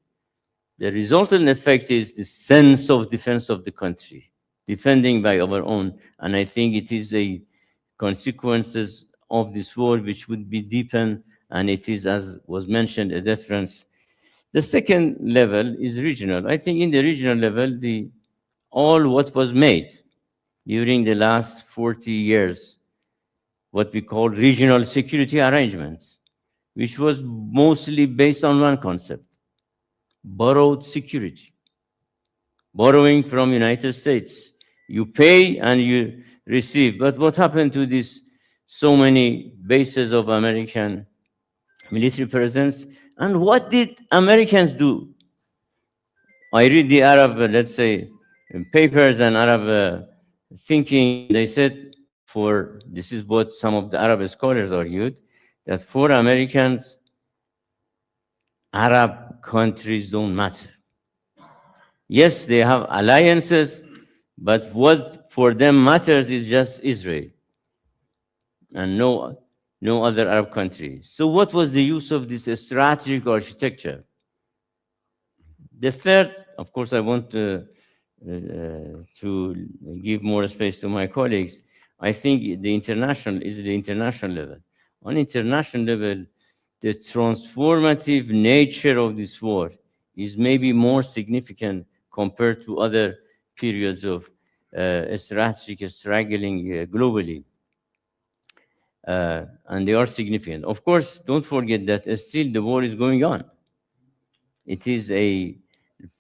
Speaker 2: The resultant effect is the sense of defense of the country, defending by our own. And I think it is a consequences of this war which would be deepened, and it is, as was mentioned, a deterrence. The second level is regional. I think in the regional level, all what was made during the last 40 years, what we call regional security arrangements, which was mostly based on one concept: borrowed security. Borrowing from United States. You pay and you receive. But what happened to these so many bases of American military presence? And what did Americans do? I read the Arab, let's say, papers and Arab thinking. They said, this is what some of the Arab scholars argued, that for Americans, Arab countries don't matter. Yes, they have alliances, but what for them matters is just Israel and no other Arab country. So what was the use of this strategic architecture? The third, of course, I want to give more space to my colleagues. I think the international level. On international level, the transformative nature of this war is maybe more significant compared to other periods of strategic struggling globally. And they are significant. Of course, don't forget that still the war is going on. It is a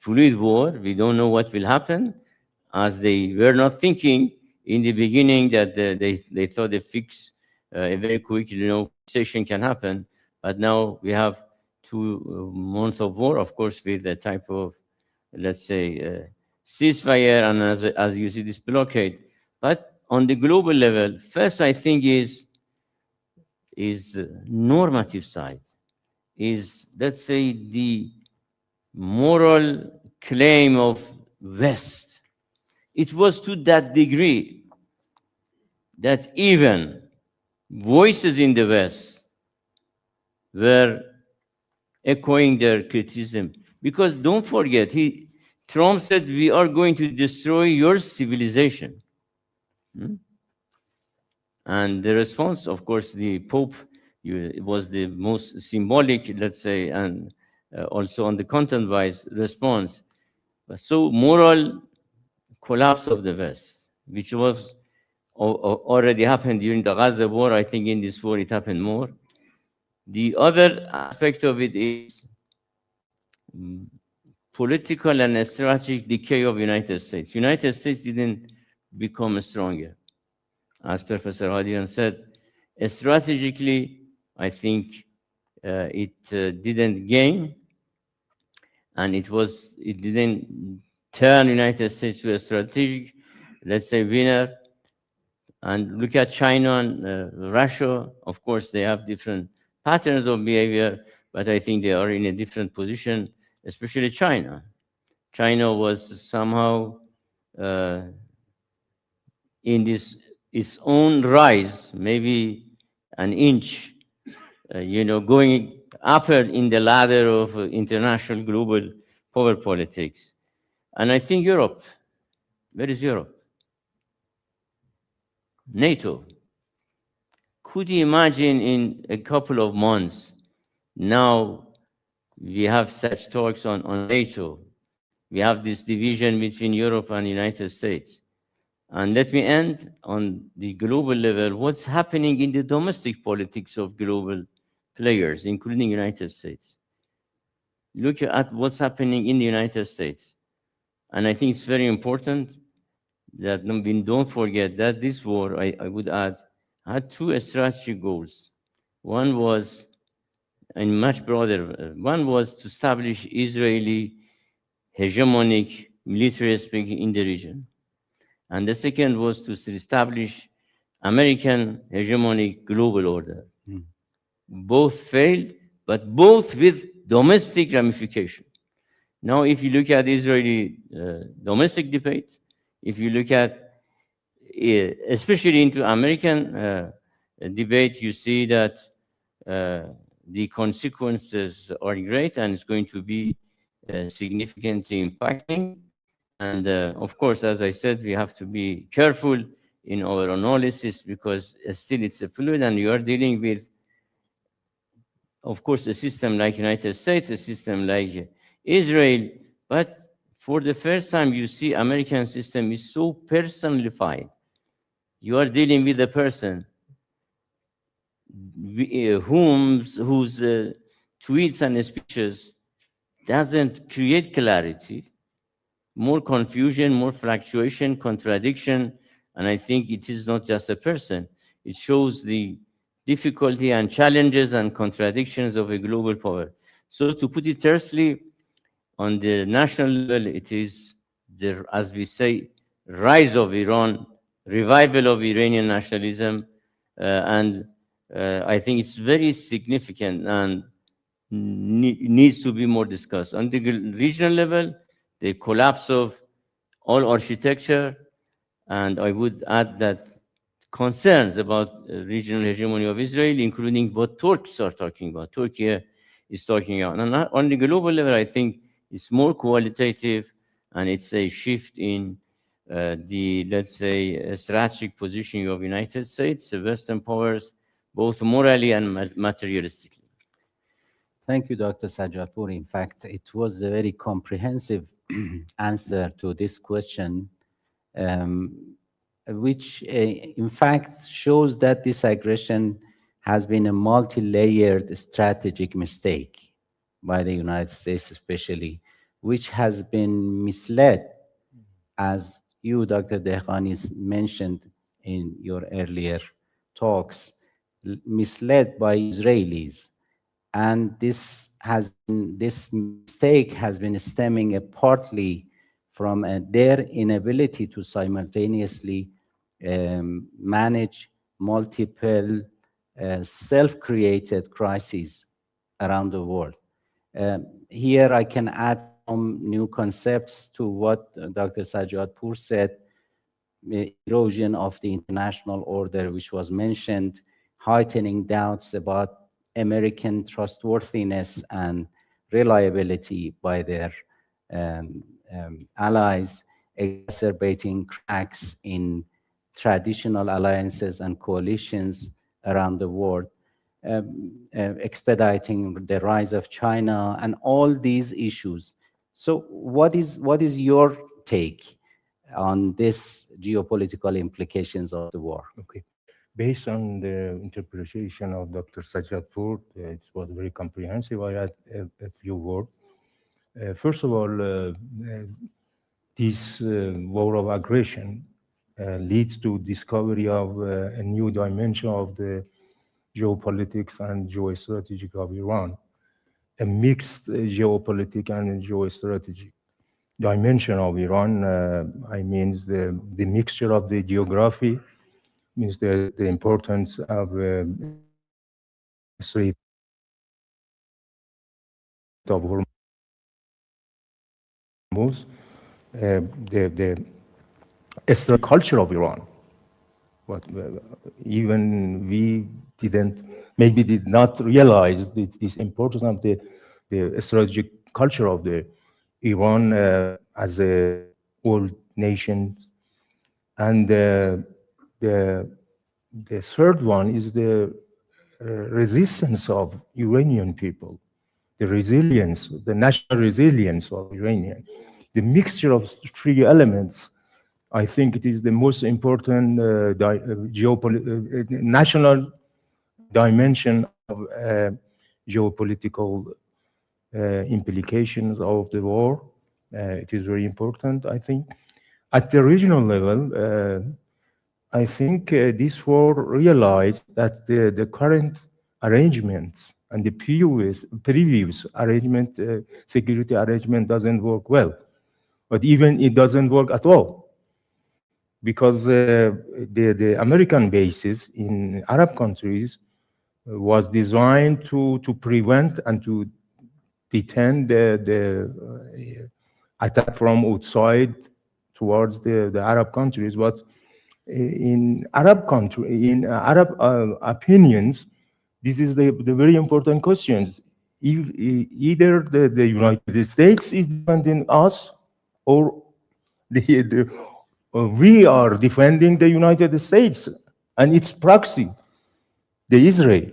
Speaker 2: fluid war. We don't know what will happen, as they were not thinking in the beginning that they thought a fix, a very quick, cessation can happen. But now we have 2 months of war, of course, with a type of, let's say, ceasefire, and as you see, this blockade. But on the global level, first, I think is normative side, is, let's say, the moral claim of West. It was to that degree that even voices in the West were echoing their criticism. Because don't forget, Trump said, we are going to destroy your civilization. And the response, of course, the Pope was the most symbolic, let's say, and also on the content-wise response. So moral collapse of the West, which was already happened during the Gaza war. I think in this war it happened more. The other aspect of it is political and strategic decay of United States. United States didn't become stronger. As Professor Hadian said, strategically, I think it didn't gain, and it didn't turn United States to a strategic, let's say, winner. And look at China and Russia. Of course, they have different patterns of behavior, but I think they are in a different position, especially China. China was somehow in its own rise, maybe an inch, going upper in the ladder of international global power politics. And I think Europe, where is Europe? NATO. Could you imagine in a couple of months Now we have such talks on NATO. We have this division between Europe and the United States. And let me end on the global level. What's happening in the domestic politics of global players, including United States? Look at what's happening in the United States. And I think it's very important that we don't forget that this war, I would add, had two strategic goals. One was, and much broader, one was to establish Israeli hegemonic military speaking in the region. And the second was to establish American hegemonic global order. Both failed, but both with domestic ramification. Now, if you look at Israeli domestic debate, if you look at, especially into American debate, you see that the consequences are great and it's going to be significantly impacting. And of course, as I said, we have to be careful in our analysis because still it's a fluid and you are dealing with, of course, a system like United States, a system like Israel, but for the first time you see American system is so personified. You are dealing with a person whose tweets and speeches doesn't create clarity, more confusion, more fluctuation, contradiction, and I think it is not just a person. It shows the difficulty and challenges and contradictions of a global power. So to put it tersely, on the national level, it is, the, as we say, rise of Iran, revival of Iranian nationalism, and I think it's very significant and needs to be more discussed. On the regional level, the collapse of all architecture, and I would add that concerns about regional hegemony of Israel, including what Turks are talking about, Turkey is talking about. And on the global level, I think it's more qualitative, and it's a shift in the, let's say, strategic positioning of United States, Western powers, both morally and materialistically.
Speaker 1: Thank you, Dr. Sajjadpour. In fact, it was a very comprehensive answer to this question, which in fact shows that this aggression has been a multi-layered strategic mistake by the United States especially, which has been misled, as you, Dr. Dehqani, mentioned in your earlier talks, misled by Israelis. And this mistake has been stemming partly from their inability to simultaneously manage multiple self-created crises around the world. Here I can add some new concepts to what Dr. Sajjadpour said, erosion of the international order, which was mentioned, heightening doubts about American trustworthiness and reliability by their allies, exacerbating cracks in traditional alliances and coalitions around the world, expediting the rise of China, and all these issues. So what is your take on this geopolitical implications of the war?
Speaker 3: Okay. Based on the interpretation of Dr. Sajjadpour, it was very comprehensive. I had a few words. First of all, this war of aggression leads to discovery of a new dimension of the geopolitics and geostrategy of Iran, a mixed geopolitics and geostrategy dimension of Iran. I mean the mixture of the geography, means the importance of Strait of Hormuz, the Islamic culture of Iran. But even we did not realize this importance of the strategic culture of the Iran as a world nation. And the third one is the resistance of Iranian people, the resilience, the national resilience of Iranian, the mixture of three elements. I think it is the most important national dimension of geopolitical implications of the war. It is very important, I think. At the regional level, I think this war realized that the current arrangements and the previous arrangement, security arrangement doesn't work well. But even it doesn't work at all. Because the American bases in Arab countries was designed to prevent and to detain the attack from outside towards the Arab countries. But in Arab opinions, this is the very important questions. If either the United States is defending us, or we are defending the United States and its proxy, the Israel.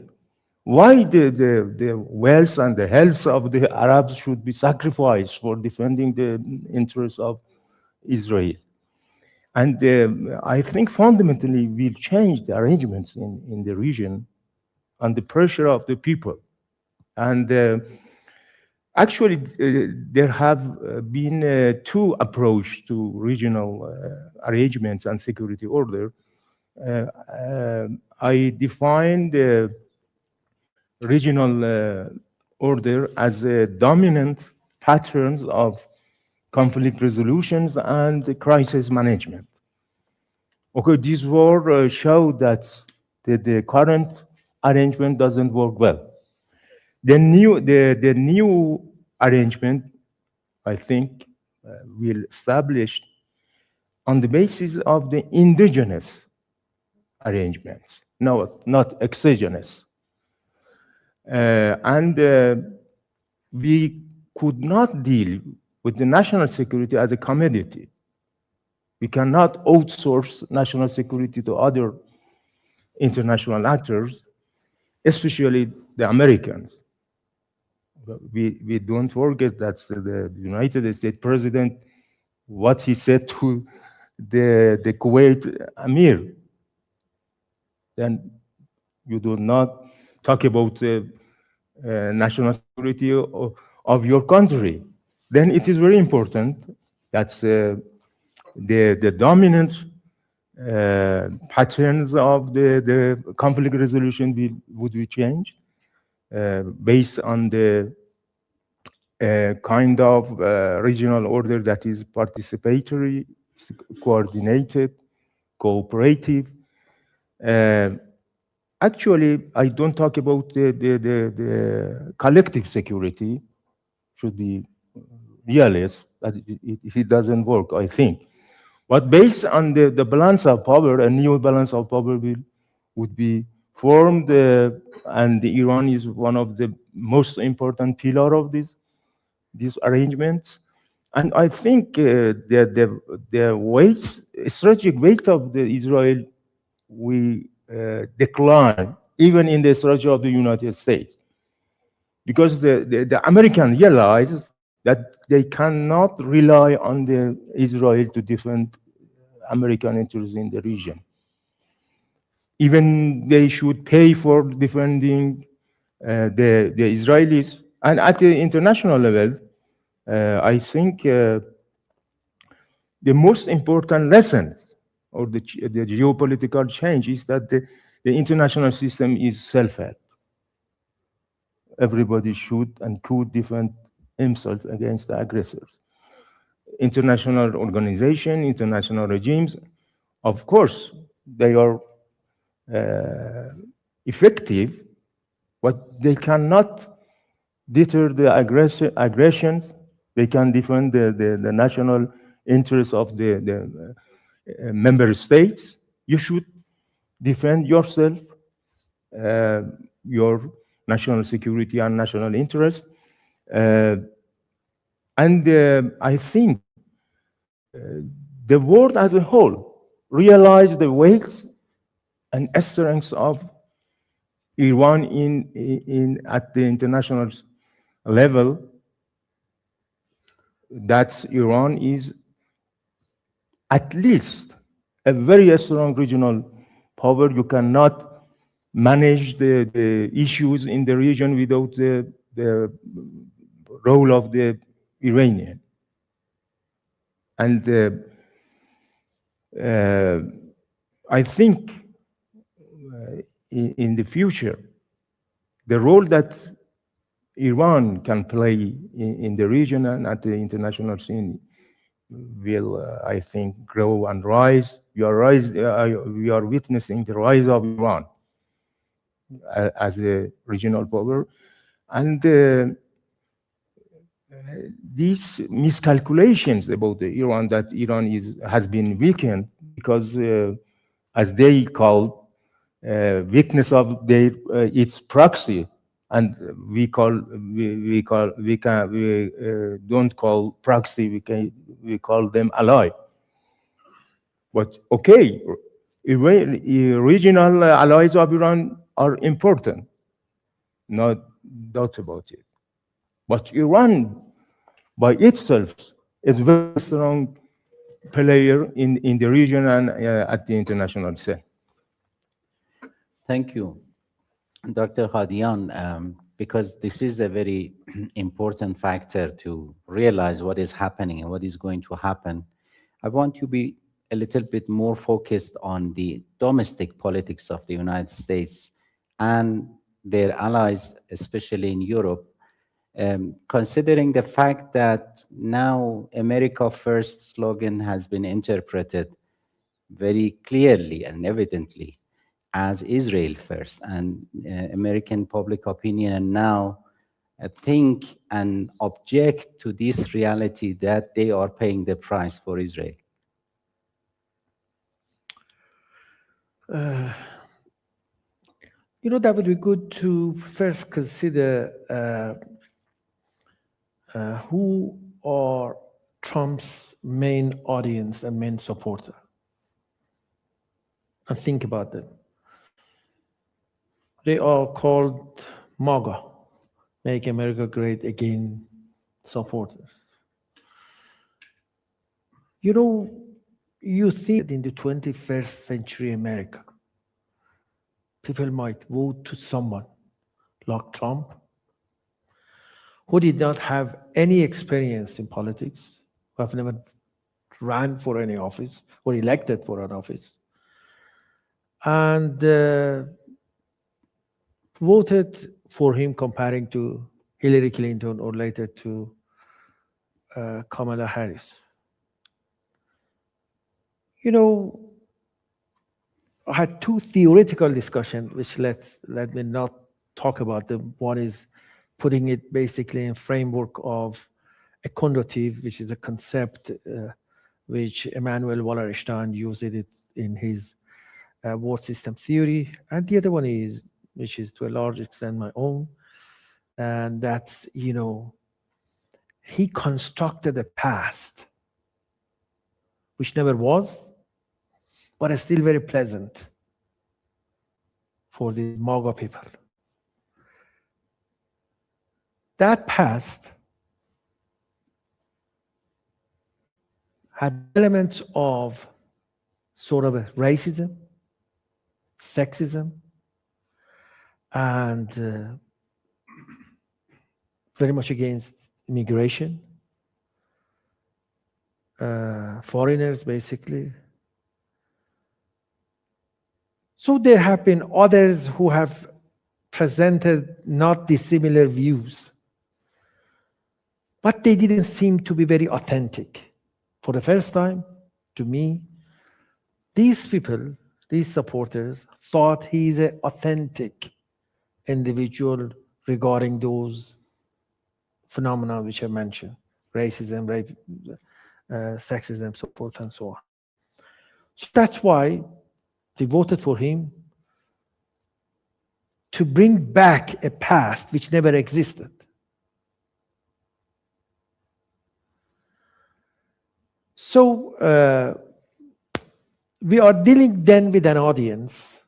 Speaker 3: Why the wealth and the health of the Arabs should be sacrificed for defending the interests of Israel? And I think fundamentally we'll change the arrangements in the region and the pressure of the people. And actually, there have been two approaches to regional arrangements and security order. I define the regional order as dominant patterns of conflict resolutions and crisis management. Okay, this war showed that the current arrangement doesn't work well. The new arrangement, I think, will establish on the basis of the indigenous arrangements, not exogenous. And we could not deal with the national security as a commodity. We cannot outsource national security to other international actors, especially the Americans. We don't forget that the United States president, what he said to the Kuwait Amir. Then you do not talk about national security of your country. Then it is very important that the dominant patterns of the conflict resolution would be changed based on the kind of regional order that is participatory, coordinated, cooperative. Actually, I don't talk about the collective security, should be realist, that it doesn't work, I think. But based on the balance of power, a new balance of power would be formed, and Iran is one of the most important pillar of these arrangements. And I think the strategic weight of the Israel will decline, even in the strategy of the United States, because the American realize that they cannot rely on the Israel to defend American interests in the region. Even they should pay for defending the Israelis. And at the international level, I think the most important lessons or the geopolitical change is that the international system is self-help. Everybody should and could defend himself against the aggressors. International organization, international regimes, of course, they are effective, but they cannot deter the aggressions. They can defend the national interests of the member states. You should defend yourself, your national security and national interest. And I think the world as a whole realized the weight and strengths of Iran at the international level, that Iran is at least a very strong regional power. You cannot manage the issues in the region without the role of the Iranian. And I think in the future, the role that Iran can play in the region and at the international scene will, I think, grow and rise. We are witnessing the rise of Iran as a regional power. And these miscalculations about Iran, that Iran has been weakened because, as they call, weakness of its proxy, and we don't call proxy, we call them ally. But okay, regional allies of Iran are important, no doubt about it. But Iran by itself is a very strong player in the region and at the international scene.
Speaker 1: Thank you, Dr. Hadian, because this is a very important factor to realize what is happening and what is going to happen. I want to be a little bit more focused on the domestic politics of the United States and their allies, especially in Europe, considering the fact that now America First slogan has been interpreted very clearly and evidently as Israel first, and American public opinion and now think and object to this reality that they are paying the price for Israel.
Speaker 4: That would be good to first consider who are Trump's main audience and main supporter, and think about them. They are called MAGA, Make America Great Again supporters. You think that in the 21st century America, people might vote to someone like Trump, who did not have any experience in politics, who have never ran for any office or elected for an office, and voted for him comparing to Hillary Clinton or later to Kamala Harris. I had two theoretical discussions, which let me not talk about them. One is putting it basically in framework of a conductive, which is a concept which Emanuel Wallerstein used it in his word system theory. And the other one is, which is to a large extent my own, and that's, he constructed a past which never was, but is still very pleasant for the MAGA people. That past had elements of sort of a racism, sexism, and very much against immigration, foreigners basically. So there have been others who have presented not dissimilar views, but they didn't seem to be very authentic. For the first time, to me, these people, these supporters, thought he's an authentic individual regarding those phenomena which I mentioned: racism, rape, sexism, so forth and so on. So that's why they voted for him, to bring back a past which never existed. So we are dealing then with an audience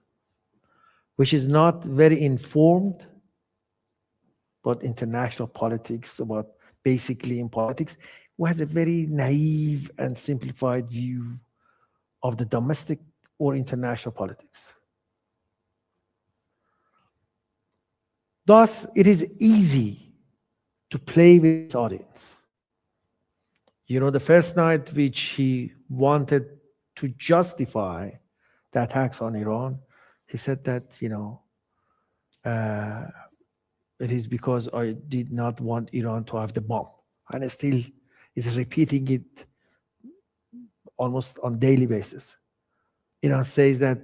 Speaker 4: which is not very informed about international politics, about basically in politics, who has a very naive and simplified view of the domestic or international politics. Thus, it is easy to play with his audience. You know, the first night which he wanted to justify the attacks on Iran, he said that, you know, it is because I did not want Iran to have the bomb. And still is repeating it almost on daily basis. Iran says that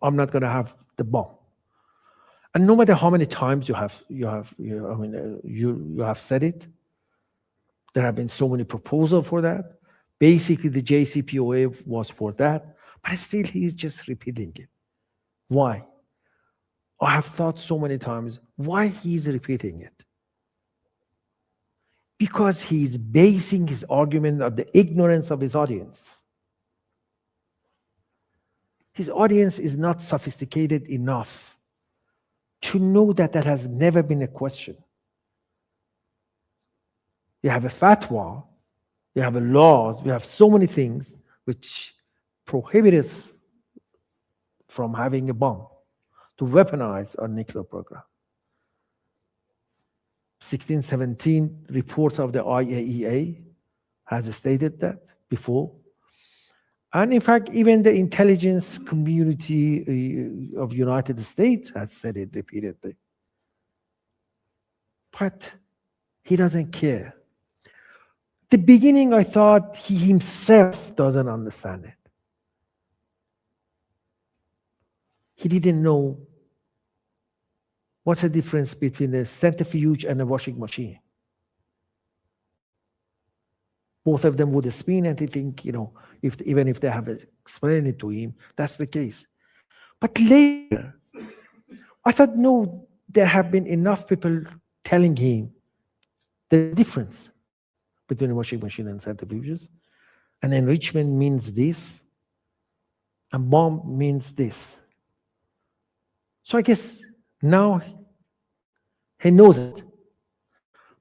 Speaker 4: I'm not going to have the bomb. And no matter how many times you have said it, there have been so many proposals for that. Basically, the JCPOA was for that, but still he is just repeating it. Why? I have thought so many times why he is repeating it. Because he is basing his argument on the ignorance of his audience. His audience is not sophisticated enough to know that that has never been a question. We have a fatwa, we have laws, we have so many things which prohibit us from having a bomb, to weaponize our nuclear program. 1617 reports of the IAEA has stated that before. And in fact, even the intelligence community of United States has said it repeatedly. But he doesn't care. The beginning, I thought he himself doesn't understand it. He didn't know what's the difference between a centrifuge and a washing machine. Both of them would spin, and they think, you know, even if they have explained it to him, that's the case. But later, I thought, no, there have been enough people telling him the difference between a washing machine and centrifuges. And enrichment means this, and bomb means this. So I guess now he knows it.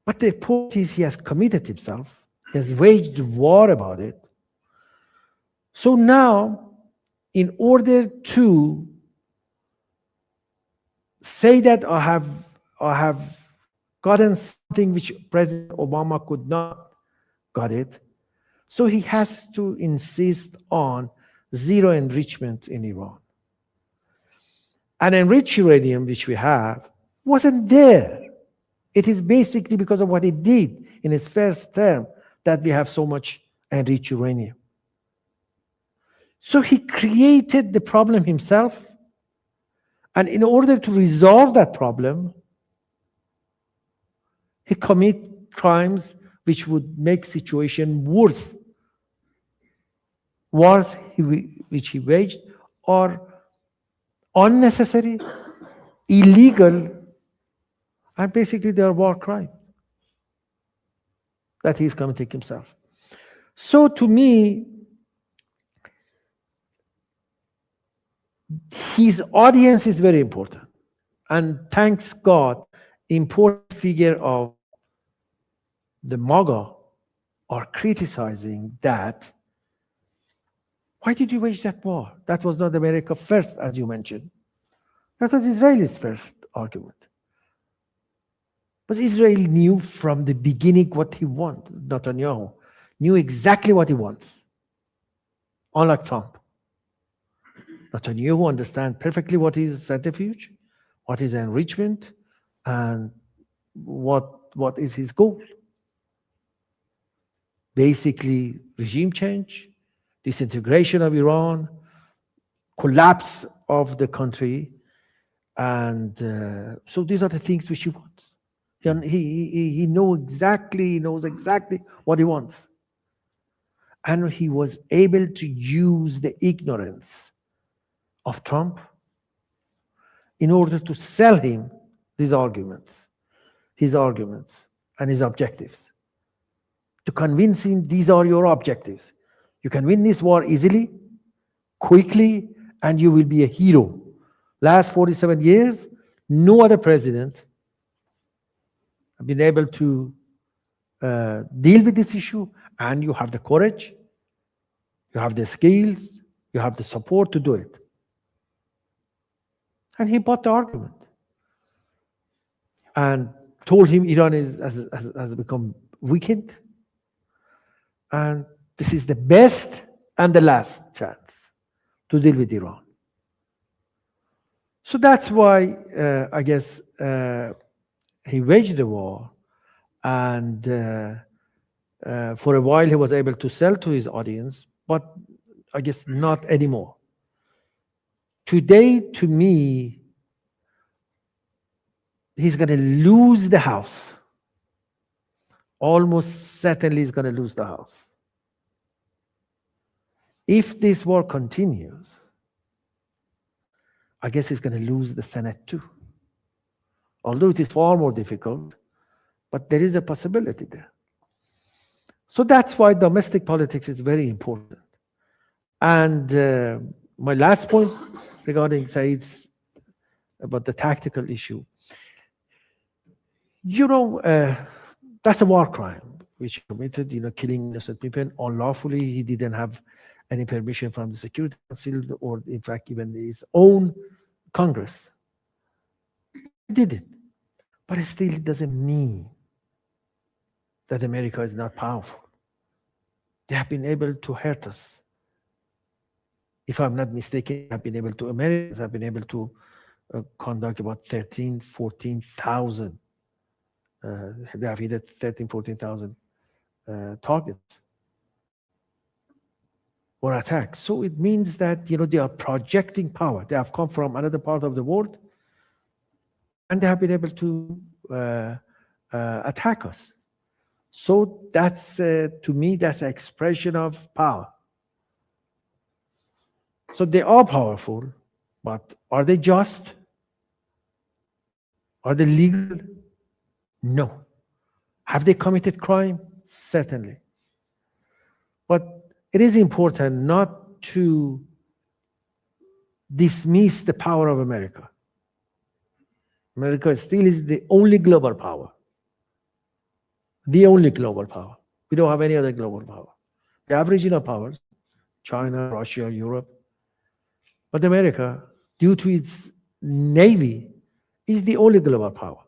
Speaker 4: But the point is, he has committed himself, he has waged war about it. So now, in order to say that I have gotten something which President Obama could not got it, so he has to insist on zero enrichment in Iran. And enriched uranium, which we have, wasn't there. It is basically because of what he did in his first term that we have so much enriched uranium. So he created the problem himself, and in order to resolve that problem, he commit crimes which would make situation worse. Wars which he waged are unnecessary, illegal, and basically they are war crimes that he's committing himself. So to me, his audience is very important. And thanks God, important figure of the MAGA are criticizing that. Why did you wage that war? That was not America first, as you mentioned. That was Israel's first argument. But Israel knew from the beginning what he wanted. Netanyahu knew exactly what he wants, unlike Trump. Netanyahu understands perfectly what is centrifuge, what is enrichment, and what is his goal. Basically, regime change, disintegration of Iran, collapse of the country, and so these are the things which he wants. He knows exactly what he wants. And he was able to use the ignorance of Trump in order to sell him these arguments, his arguments and his objectives. To convince him these are your objectives. You can win this war easily, quickly, and you will be a hero. Last 47 years, no other president have been able to deal with this issue, and you have the courage, you have the skills, you have the support to do it. And he bought the argument and told him Iran has become weakened, and this is the best and the last chance to deal with Iran. So that's why I guess he waged the war, and for a while he was able to sell to his audience, but I guess not anymore. Today, to me, he's going to lose the House. Almost certainly he's going to lose the House. If this war continues, I guess he's going to lose the Senate too. Although it is far more difficult, but there is a possibility there. So that's why domestic politics is very important. And my last point regarding Said's about the tactical issue, that's a war crime which he committed, killing innocent people unlawfully. He didn't have any permission from the Security Council or, in fact, even his own Congress. He did it. But it still doesn't mean that America is not powerful. They have been able to hurt us. If I'm not mistaken, Americans have been able to conduct about 14,000. They have hit 14,000 targets or attacks. So it means that they are projecting power. They have come from another part of the world, and they have been able to attack us. So that's to me, that's an expression of power. So they are powerful, but are they just? Are they legal? No. Have they committed crime? Certainly. But it is important not to dismiss the power of America. America still is the only global power. The only global power. We don't have any other global power. We have regional powers, China, Russia, Europe. But America, due to its navy, is the only global power.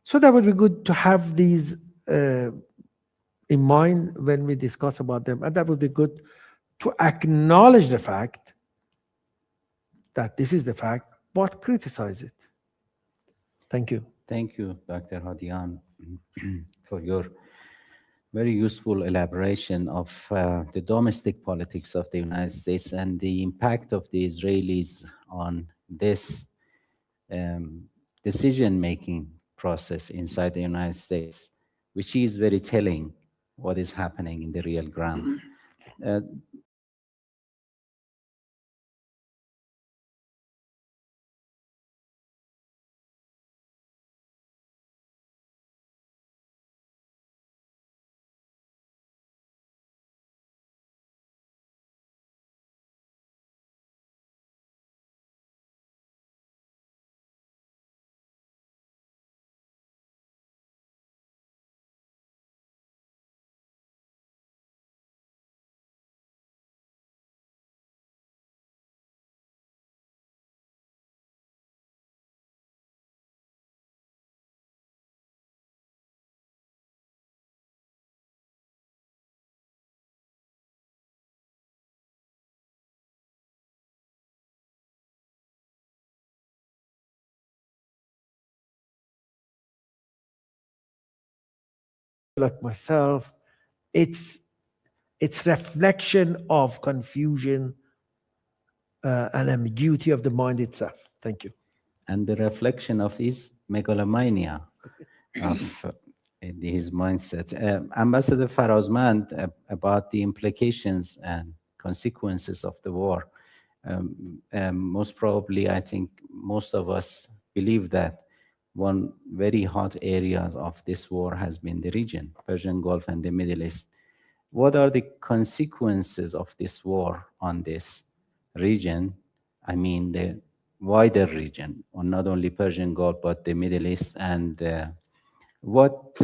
Speaker 4: So that would be good to have these in mind when we discuss about them. And that would be good to acknowledge the fact that this is the fact, but criticize it. Thank you.
Speaker 1: Thank you, Dr. Hadian, for your very useful elaboration of the domestic politics of the United States and the impact of the Israelis on this decision-making process inside the United States, which is very telling what is happening in the real ground.
Speaker 4: Like myself, it's reflection of confusion and ambiguity of the mind itself. Thank you.
Speaker 1: And the reflection of his megalomania of his mindset. Ambassador Farazmand, about the implications and consequences of the war. Most probably, I think most of us believe that one very hot area of this war has been the region, Persian Gulf and the Middle East. What are the consequences of this war on this region? I mean, the wider region, or not only Persian Gulf, but the Middle East? And what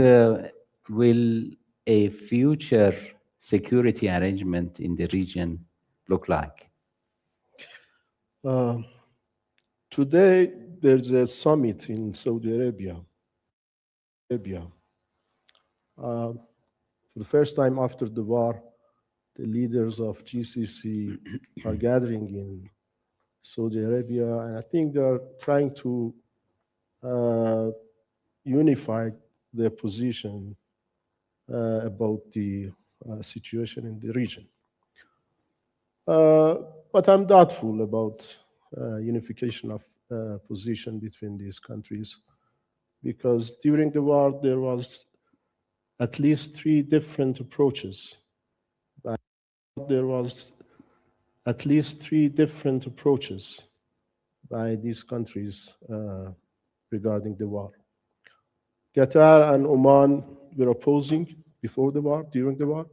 Speaker 1: will a future security arrangement in the region look like?
Speaker 5: Today, there's a summit in Saudi Arabia. For the first time after the war, the leaders of GCC are gathering in Saudi Arabia, and I think they're trying to unify their position about the situation in the region. But I'm doubtful about unification of position between these countries, because during the war there was at least 3 different approaches. There was at least 3 different approaches by these countries regarding the war. Qatar and Oman were opposing before the war, during the war,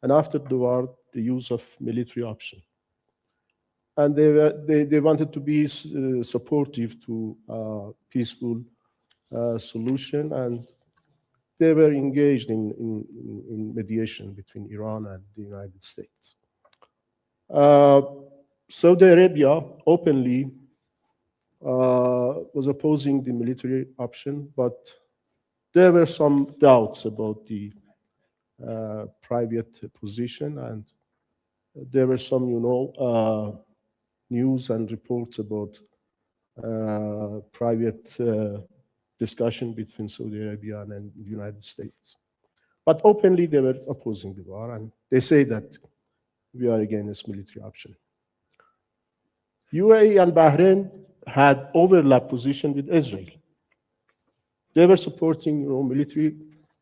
Speaker 5: and after the war, the use of military option. And they wanted to be supportive to a peaceful solution, and they were engaged in mediation between Iran and the United States. Saudi Arabia openly was opposing the military option, but there were some doubts about the private position, and there were some, news and reports about private discussion between Saudi Arabia and the United States. But openly, they were opposing the war, and they say that we are against military option. UAE and Bahrain had overlap position with Israel. They were supporting, military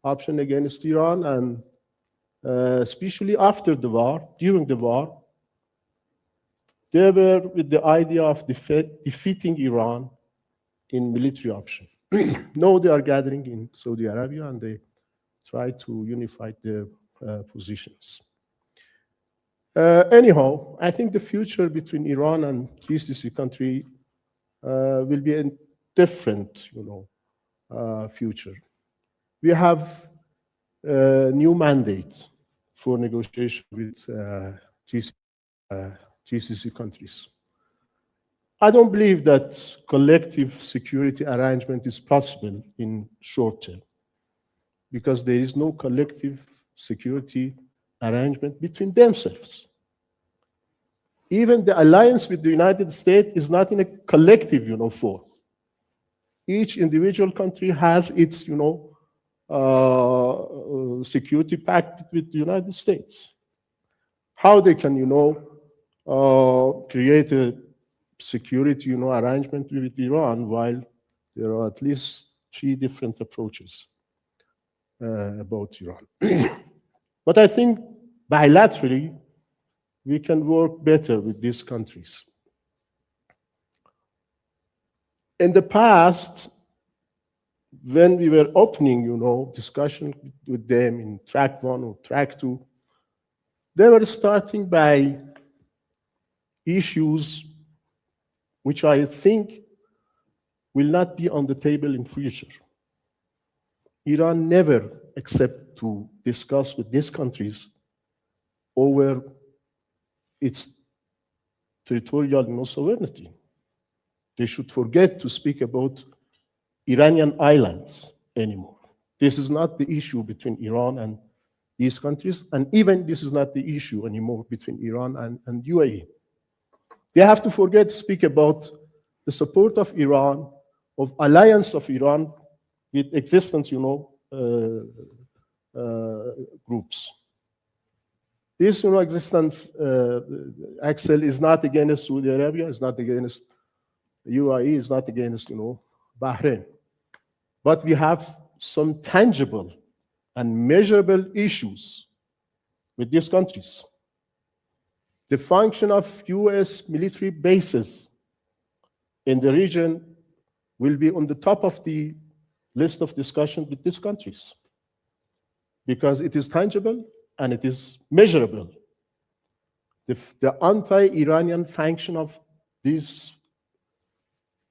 Speaker 5: option against Iran, and especially after the war, during the war, they were with the idea of defeating Iran in military option. Now they are gathering in Saudi Arabia, and they try to unify their positions. Anyhow, I think the future between Iran and GCC country will be a different, future. We have a new mandate for negotiation with GCC countries. I don't believe that collective security arrangement is possible in short term, because there is no collective security arrangement between themselves. Even the alliance with the United States is not in a collective, form. Each individual country has its, security pact with the United States. How they can, create a security, arrangement with Iran while there are at least 3 different approaches about Iran. But I think bilaterally, we can work better with these countries. In the past, when we were opening, discussion with them in track 1 or track 2, they were starting by issues which I think will not be on the table in future. Iran never accept to discuss with these countries over its territorial sovereignty. They should forget to speak about Iranian islands anymore. This is not the issue between Iran and these countries, and even this is not the issue anymore between Iran and UAE. They have to forget to speak about the support of Iran, of alliance of Iran with existent, groups. This, existence, Axel is not against Saudi Arabia, is not against UAE, is not against, Bahrain. But we have some tangible and measurable issues with these countries. The function of US military bases in the region will be on the top of the list of discussion with these countries, because it is tangible and it is measurable. The anti-Iranian function of these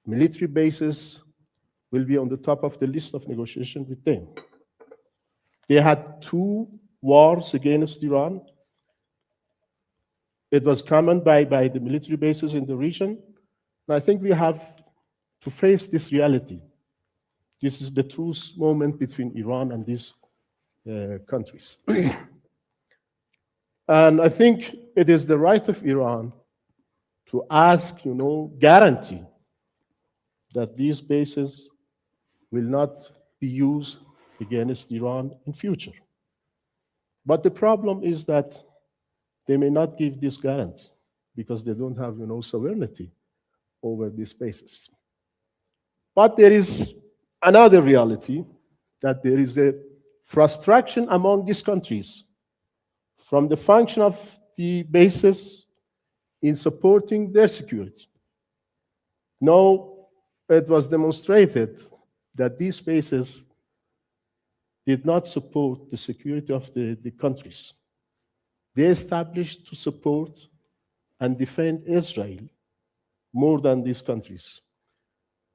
Speaker 5: military bases will be on the top of the list of negotiation with them. They had 2 wars against Iran. It was commanded by the military bases in the region. And I think we have to face this reality. This is the truce moment between Iran and these countries. And I think it is the right of Iran to ask, guarantee that these bases will not be used against Iran in future. But the problem is that they may not give this guarantee because they don't have, sovereignty over these bases. But there is another reality, that there is a frustration among these countries from the function of the bases in supporting their security. Now, it was demonstrated that these bases did not support the security of the countries. They established to support and defend Israel more than these countries.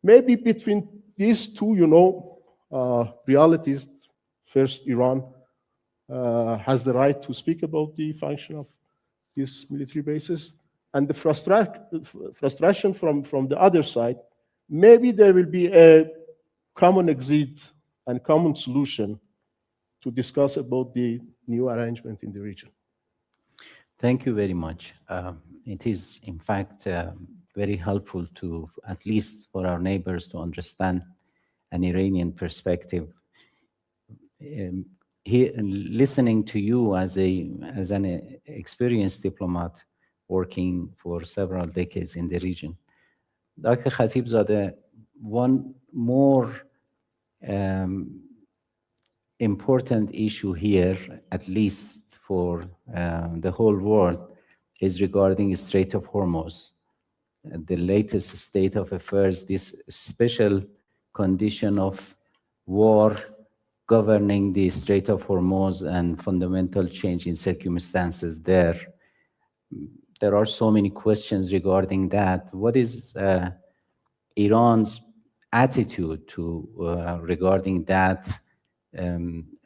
Speaker 5: Maybe between these two, realities, first, Iran has the right to speak about the function of these military bases, and the frustration from the other side, maybe there will be a common exit and common solution to discuss about the new arrangement in the region.
Speaker 1: Thank you very much. It is, in fact, very helpful to, at least for our neighbors, to understand an Iranian perspective. Listening to you as an experienced diplomat working for several decades in the region, Dr. Khatibzadeh, one more important issue here, at least for the whole world, is regarding the Strait of Hormuz. The latest state of affairs, this special condition of war governing the Strait of Hormuz and fundamental change in circumstances there. There are so many questions regarding that. What is Iran's attitude to regarding that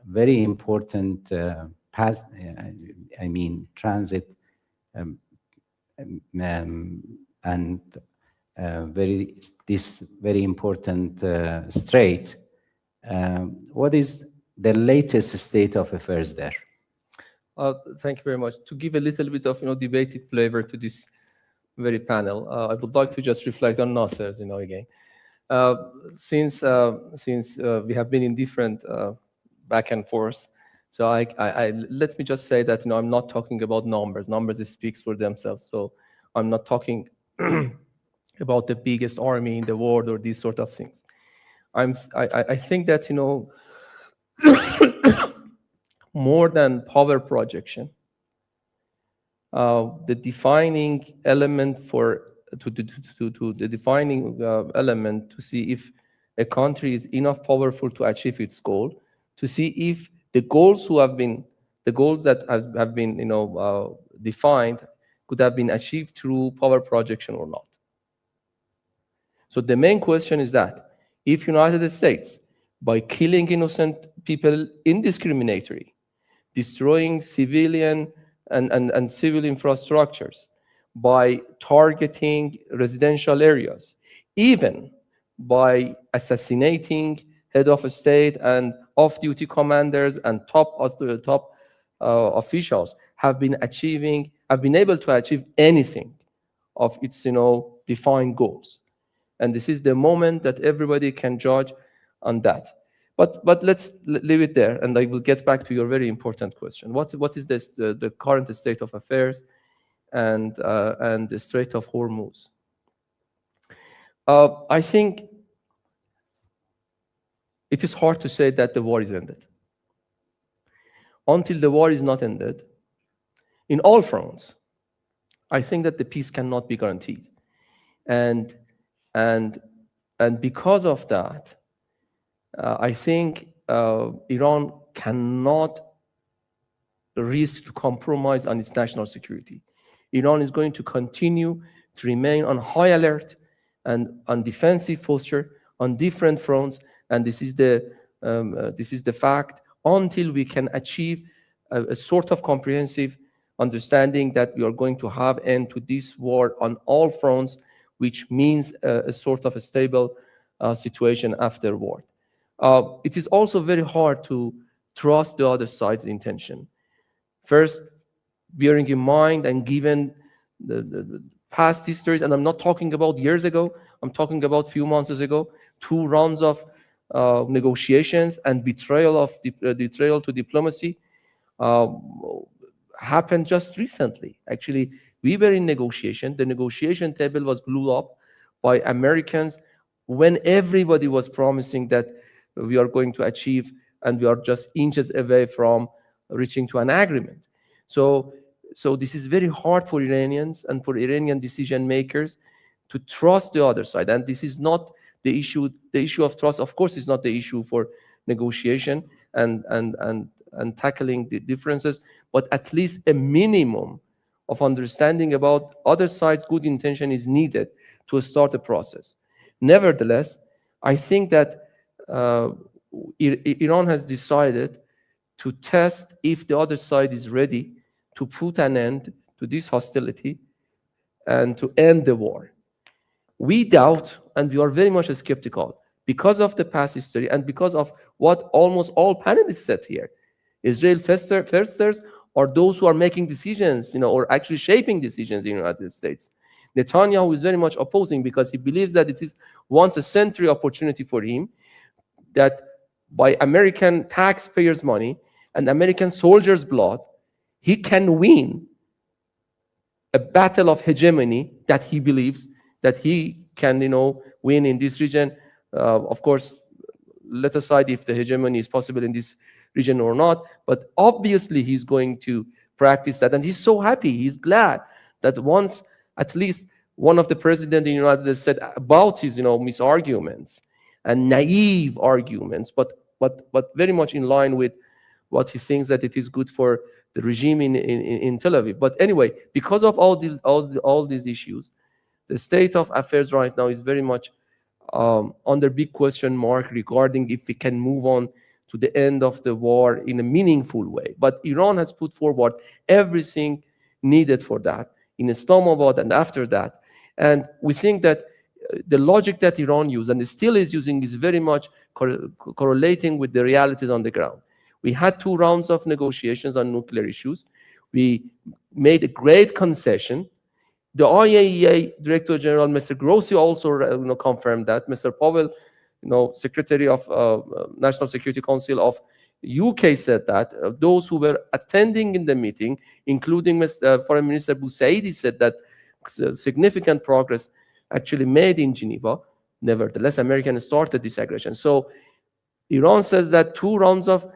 Speaker 1: very important transit and this very important strait? What is the latest state of affairs there?
Speaker 6: Thank you very much. To give a little bit of debated flavor to this very panel, I would like to just reflect on Nasser's again. Since we have been in different back and forth, so I let me just say that I'm not talking about numbers. Numbers speaks for themselves. So I'm not talking about the biggest army in the world or these sort of things. I think that more than power projection, the defining element to see if a country is enough powerful to achieve its goal, to see if the goals that have been defined could have been achieved through power projection or not. So the main question is that if United States, by killing innocent people indiscriminately, destroying civilian and civil infrastructures, by targeting residential areas, even by assassinating head of state and off-duty commanders and top officials, have been able to achieve anything of its defined goals. And this is the moment that everybody can judge on that. But let's leave it there, and I will get back to your very important question. What is the current state of affairs and the Strait of Hormuz? I think it is hard to say that the war is ended. Until the war is not ended, in all fronts, I think that the peace cannot be guaranteed. And because of that, I think Iran cannot risk to compromise on its national security. Iran is going to continue to remain on high alert and on defensive posture on different fronts, and this is the fact, until we can achieve a sort of comprehensive understanding that we are going to have end to this war on all fronts, which means a sort of a stable situation afterward. It is also very hard to trust the other side's intention. First, bearing in mind and given the past histories, and I'm not talking about years ago, I'm talking about few months ago, 2 rounds of negotiations and betrayal to diplomacy happened just recently. Actually, we were in negotiation. The negotiation table was glued up by Americans when everybody was promising that we are going to achieve, and we are just inches away from reaching to an agreement. So this is very hard for Iranians and for Iranian decision makers to trust the other side. And this is not the issue. The issue of trust, of course, is not the issue for negotiation and tackling the differences, but at least a minimum of understanding about other side's good intention is needed to start the process. Nevertheless, I think that Iran has decided to test if the other side is ready to put an end to this hostility and to end the war. We doubt, and we are very much skeptical because of the past history and because of what almost all panelists said here. Israel firsters are those who are making decisions, or actually shaping decisions in the United States. Netanyahu is very much opposing because he believes that it is once a century opportunity for him that by American taxpayers' money and American soldiers' blood, he can win a battle of hegemony that he believes that he can, win in this region. Of course, let aside if the hegemony is possible in this region or not, but obviously he's going to practice that. And he's so happy, he's glad that once at least one of the president in the United States said about his, misarguments and naive arguments, but very much in line with what he thinks that it is good for the regime in Tel Aviv. But anyway, because of all these issues, the state of affairs right now is very much under big question mark regarding if we can move on to the end of the war in a meaningful way. But Iran has put forward everything needed for that in Islamabad and after that. And we think that the logic that Iran used and still is using is very much correlating with the realities on the ground. We had 2 rounds of negotiations on nuclear issues. We made a great concession. The IAEA Director General, Mr. Grossi, also confirmed that. Mr. Powell, Secretary of National Security Council of UK, said that. Those who were attending in the meeting, including Foreign Minister Boussaidi, said that significant progress actually made in Geneva. Nevertheless, Americans started this aggression. So Iran says that 2 rounds of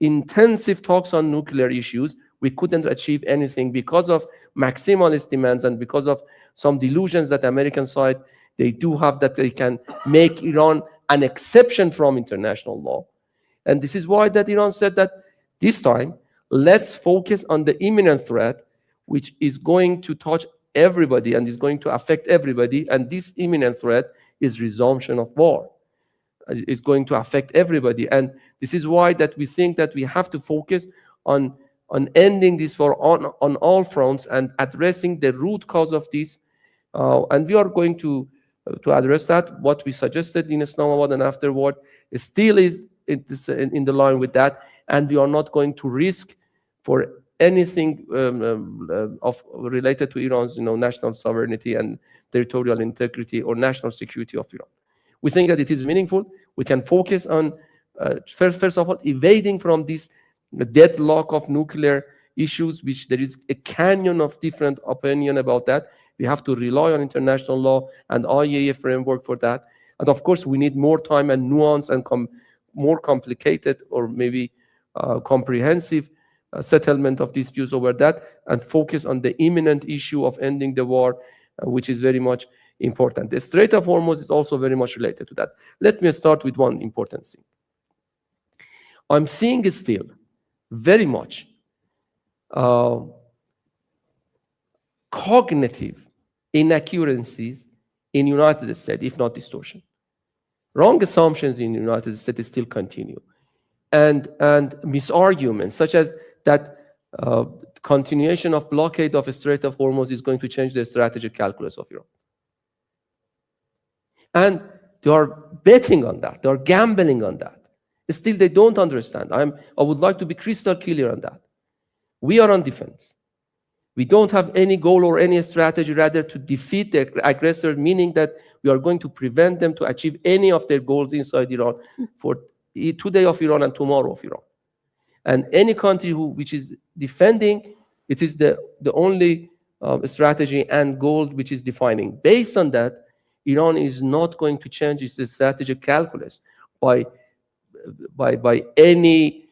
Speaker 6: intensive talks on nuclear issues, we couldn't achieve anything because of maximalist demands and because of some delusions that American side, they do have, that they can make Iran an exception from international law. And this is why that Iran said that this time, let's focus on the imminent threat, which is going to touch everybody and is going to affect everybody. And this imminent threat is resumption of war. It's going to affect everybody. And this is why that we think that we have to focus on ending this war on all fronts and addressing the root cause of this. And we are going to address that. What we suggested in Islamabad and afterward still is in the line with that. And we are not going to risk for anything related to Iran's national sovereignty and territorial integrity or national security of Iran. We think that it is meaningful. We can focus on, first of all, evading from this deadlock of nuclear issues, which there is a canyon of different opinion about that. We have to rely on international law and IAEA framework for that. And of course, we need more time and nuance and more complicated or maybe comprehensive settlement of disputes over that, and focus on the imminent issue of ending the war, which is very much important. The Strait of Hormuz is also very much related to that. Let me start with one important thing. I'm seeing still very much cognitive inaccuracies in United States, if not distortion. Wrong assumptions in the United States still continue. And misarguments such as that continuation of blockade of the Strait of Hormuz is going to change the strategic calculus of Iran. And they are betting on that. They are gambling on that. Still, they don't understand. I would like to be crystal clear on that. We are on defense. We don't have any goal or any strategy, rather to defeat the aggressor, meaning that we are going to prevent them to achieve any of their goals inside Iran for today of Iran and tomorrow of Iran. And any country which is defending, it is the only strategy and goal which is defining. Based on that, Iran is not going to change its strategic calculus by any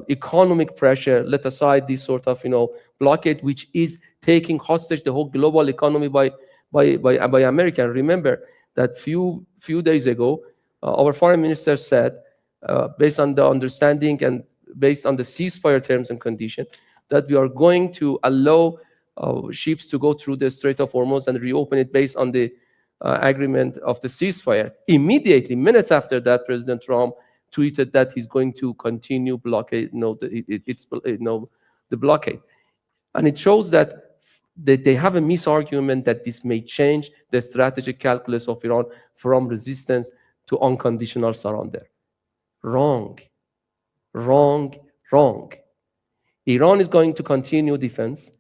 Speaker 6: economic pressure. Let aside this sort of blockade, which is taking hostage the whole global economy by America. Remember that few days ago, our foreign minister said, based on the understanding and based on the ceasefire terms and conditions, that we are going to allow ships to go through the Strait of Hormuz and reopen it based on the agreement of the ceasefire. Immediately, minutes after that, President Trump tweeted that he's going to continue blockade, the blockade. And it shows that they have a misargument that this may change the strategic calculus of Iran from resistance to unconditional surrender. Wrong. Iran is going to continue defense.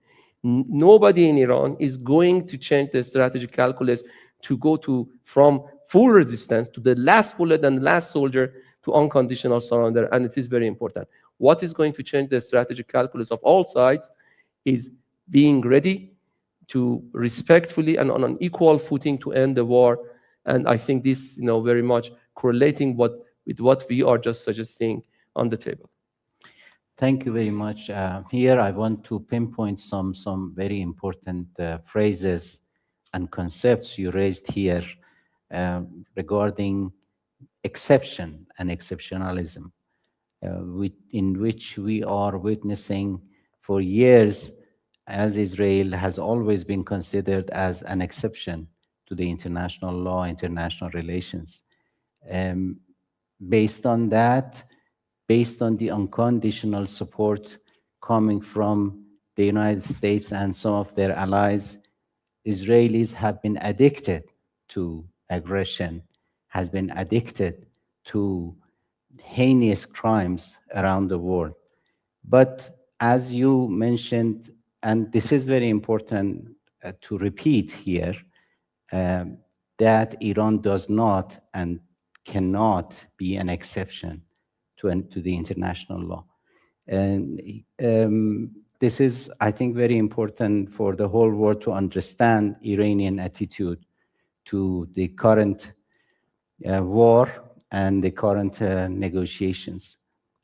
Speaker 6: Nobody in Iran is going to change the strategic calculus to go from full resistance to the last bullet and last soldier to unconditional surrender, and it is very important. What is going to change the strategic calculus of all sides is being ready to respectfully and on an equal footing to end the war. And I think this, very much correlating with what we are just suggesting on the table.
Speaker 1: Thank you very much. Here I want to pinpoint some very important phrases and concepts you raised here regarding exception and exceptionalism, in which we are witnessing for years, as Israel has always been considered as an exception to the international law, international relations. Based on that, based on the unconditional support coming from the United States and some of their allies, Israelis have been addicted to aggression, has been addicted to heinous crimes around the world. But as you mentioned, and this is very important to repeat here, that Iran does not and cannot be an exception to the international law. And this is, I think, very important for the whole world to understand Iranian attitude to the current war and the current negotiations.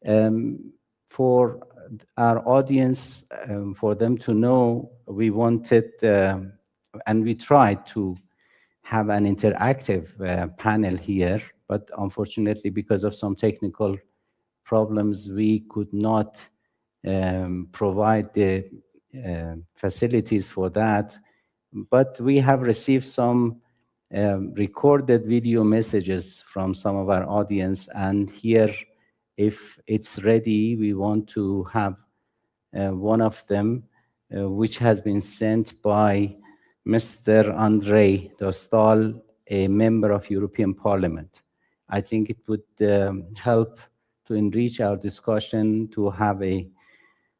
Speaker 1: For our audience, for them to know, we wanted and we tried to have an interactive panel here, but unfortunately, because of some technical problems, we could not provide the facilities for that. But we have received some recorded video messages from some of our audience, and here, if it's ready, we want to have one of them, which has been sent by Mr. Andrei Dostal, a member of European Parliament. I think it would help to enrich our discussion to have a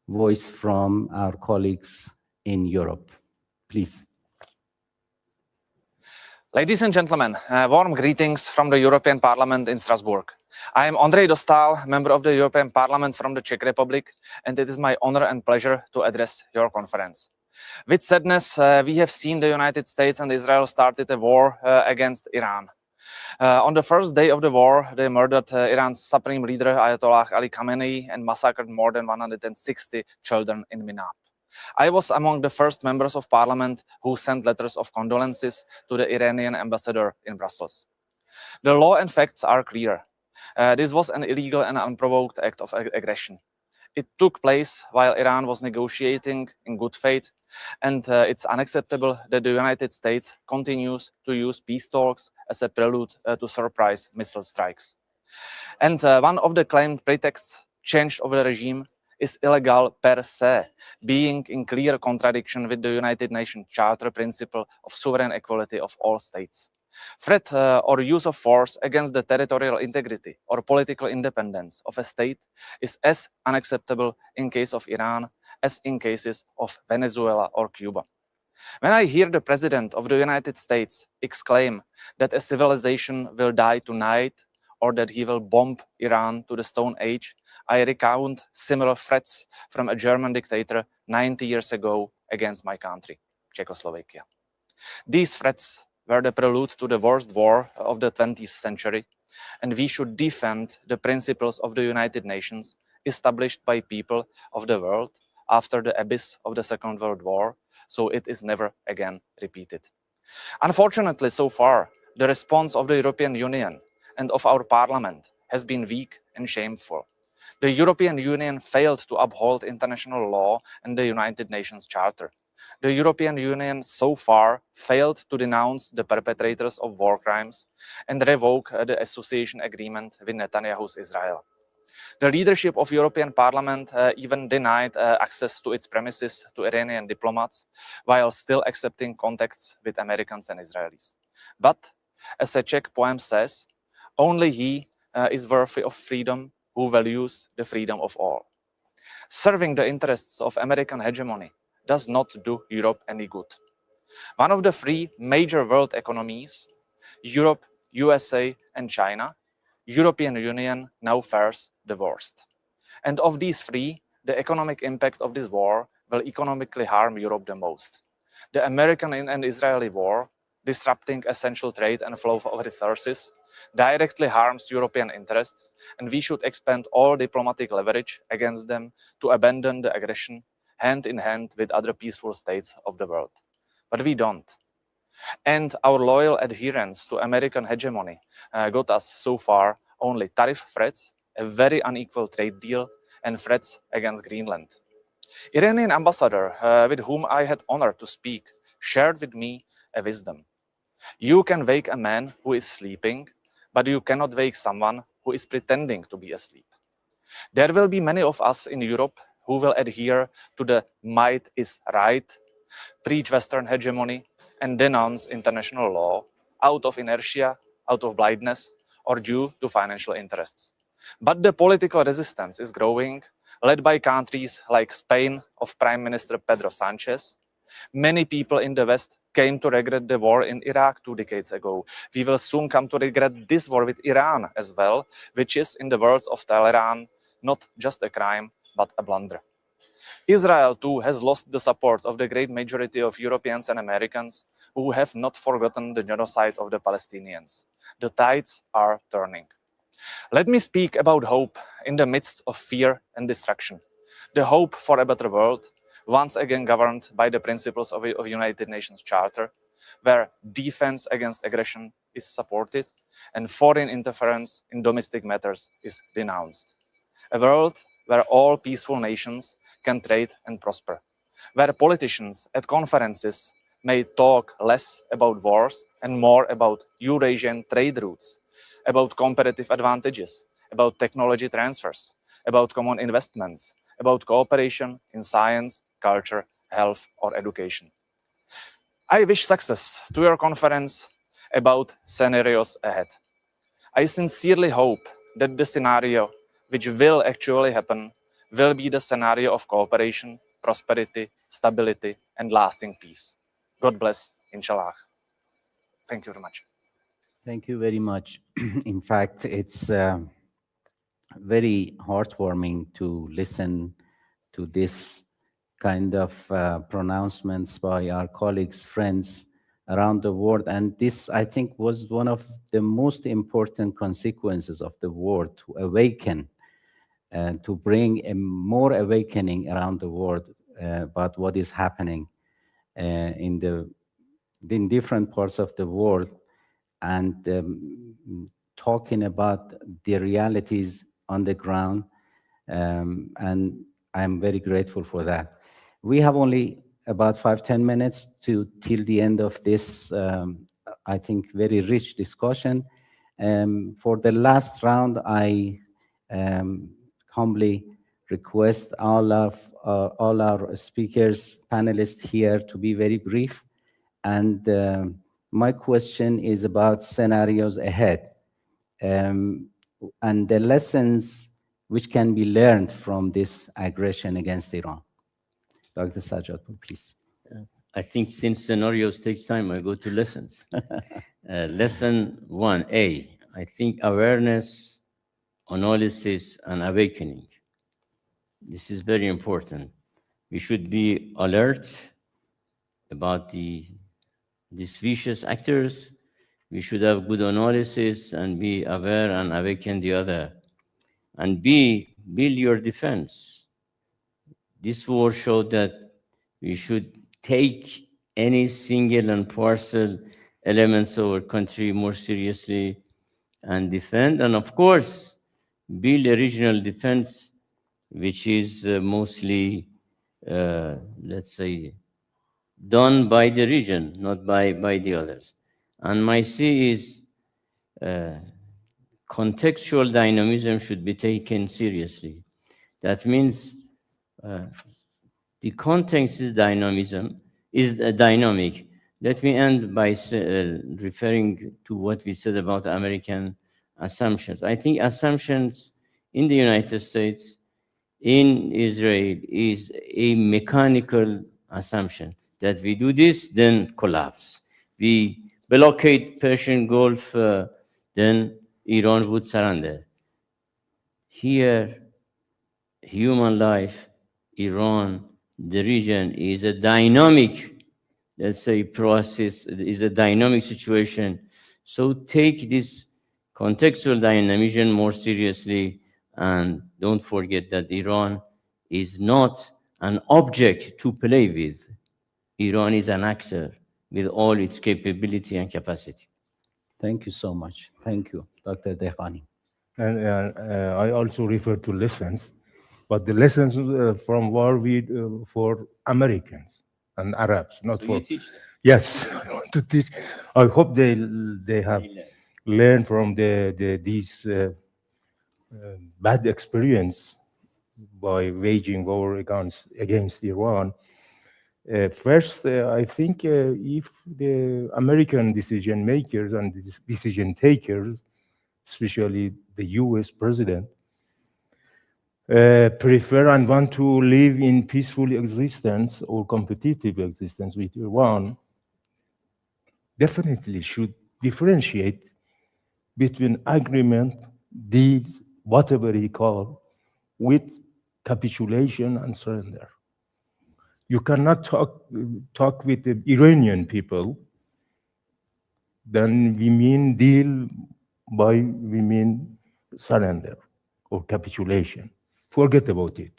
Speaker 1: voice from our colleagues in Europe. Please.
Speaker 7: Ladies and gentlemen, warm greetings from the European Parliament in Strasbourg. I am Andrej Dostal, member of the European Parliament from the Czech Republic, and it is my honor and pleasure to address your conference. With sadness, we have seen the United States and Israel started a war against Iran. On the first day of the war, they murdered Iran's supreme leader, Ayatollah Ali Khamenei, and massacred more than 160 children in Minab. I was among the first members of parliament who sent letters of condolences to the Iranian ambassador in Brussels. The law and facts are clear. This was an illegal and unprovoked act of aggression. It took place while Iran was negotiating in good faith, and it's unacceptable that the United States continues to use peace talks as a prelude to surprise missile strikes. And one of the claimed pretexts changed of the regime is illegal per se, being in clear contradiction with the United Nations Charter principle of sovereign equality of all states. Threat or use of force against the territorial integrity or political independence of a state is as unacceptable in case of Iran as in cases of Venezuela or Cuba. When I hear the President of the United States exclaim that a civilization will die tonight or that he will bomb Iran to the Stone Age, I recount similar threats from a German dictator 90 years ago against my country, Czechoslovakia. These threats were the prelude to the worst war of the 20th century, and we should defend the principles of the United Nations established by people of the world after the abyss of the Second World War, so it is never again repeated. Unfortunately, so far, the response of the European Union and of our Parliament has been weak and shameful. The European Union failed to uphold international law and the United Nations Charter. The European Union so far failed to denounce the perpetrators of war crimes and revoke the association agreement with Netanyahu's Israel. The leadership of European Parliament even denied access to its premises to Iranian diplomats while still accepting contacts with Americans and Israelis. But, as a Czech poem says, only he is worthy of freedom who values the freedom of all. Serving the interests of American hegemony does not do Europe any good. One of the three major world economies, Europe, USA, and China, European Union now fares the worst. And of these three, the economic impact of this war will economically harm Europe the most. The American and Israeli war, disrupting essential trade and flow of resources, directly harms European interests, and we should expend all diplomatic leverage against them to abandon the aggression hand in hand with other peaceful states of the world. But we don't. And our loyal adherence to American hegemony got us so far only tariff threats, a very unequal trade deal, and threats against Greenland. Iranian ambassador, with whom I had honor to speak, shared with me a wisdom. You can wake a man who is sleeping, but you cannot wake someone who is pretending to be asleep. There will be many of us in Europe who will adhere to the might is right, preach Western hegemony, and denounce international law out of inertia, out of blindness, or due to financial interests. But the political resistance is growing, led by countries like Spain of Prime Minister Pedro Sanchez. Many people in the West came to regret the war in Iraq 2 decades ago. We will soon come to regret this war with Iran as well, which is, in the words of Talleyrand, not just a crime, but a blunder. Israel, too, has lost the support of the great majority of Europeans and Americans who have not forgotten the genocide of the Palestinians. The tides are turning. Let me speak about hope in the midst of fear and destruction. The hope for a better world, once again governed by the principles of United Nations Charter, where defense against aggression is supported and foreign interference in domestic matters is denounced. A world where all peaceful nations can trade and prosper, where politicians at conferences may talk less about wars and more about Eurasian trade routes, about comparative advantages, about technology transfers, about common investments, about cooperation in science, culture, health, or education. I wish success to your conference about scenarios ahead. I sincerely hope that the scenario which will actually happen will be the scenario of cooperation, prosperity, stability, and lasting peace. God bless, inshallah. Thank you very much.
Speaker 1: Thank you very much. In fact, it's very heartwarming to listen to this kind of pronouncements by our colleagues, friends around the world. And this, I think, was one of the most important consequences of the war, to awaken, to bring a more awakening around the world about what is happening in different parts of the world, and talking about the realities on the ground and I'm very grateful for that. We have only about 5-10 minutes till the end of this, I think, very rich discussion. For the last round, I humbly request all our speakers, panelists here to be very brief. And my question is about scenarios ahead and the lessons which can be learned from this aggression against Iran. Dr. Sajjad, please.
Speaker 2: I think since scenarios take time, I go to lessons. Lesson 1A, I think awareness, analysis, and awakening. This is very important. We should be alert about these vicious actors. We should have good analysis and be aware and awaken the other. And B, build your defense. This war showed that we should take any single and parcel elements of our country more seriously and defend. And of course, build a regional defense, which is mostly, let's say, done by the region, not by the others. And my C is contextual dynamism should be taken seriously. That means the context is dynamism, is dynamic. Let me end by referring to what we said about American assumptions. I think assumptions in the United States, in Israel, is a mechanical assumption that we do this, then collapse. We blockade Persian Gulf, then Iran would surrender. Here, human life, Iran, the region is a dynamic, let's say, process, is a dynamic situation. So take this contextual dynamism more seriously, and don't forget that Iran is not an object to play with. Iran is an actor with all its capability and capacity.
Speaker 1: Thank you so much. Thank you, Dr. Dehqani.
Speaker 3: And I also refer to lessons, but the lessons from war for Americans and Arabs, not
Speaker 2: So
Speaker 3: for.
Speaker 2: you teach them.
Speaker 3: Yes, I want to teach. I hope they have learned from these bad experience by waging war against Iran. First, I think if the American decision makers and the decision takers, especially the US president, prefer and want to live in peaceful existence or competitive existence with Iran, definitely should differentiate between agreement, deeds, whatever he called, with capitulation and surrender. You cannot talk with the Iranian people, then we mean deal by, we mean surrender or capitulation. Forget about it.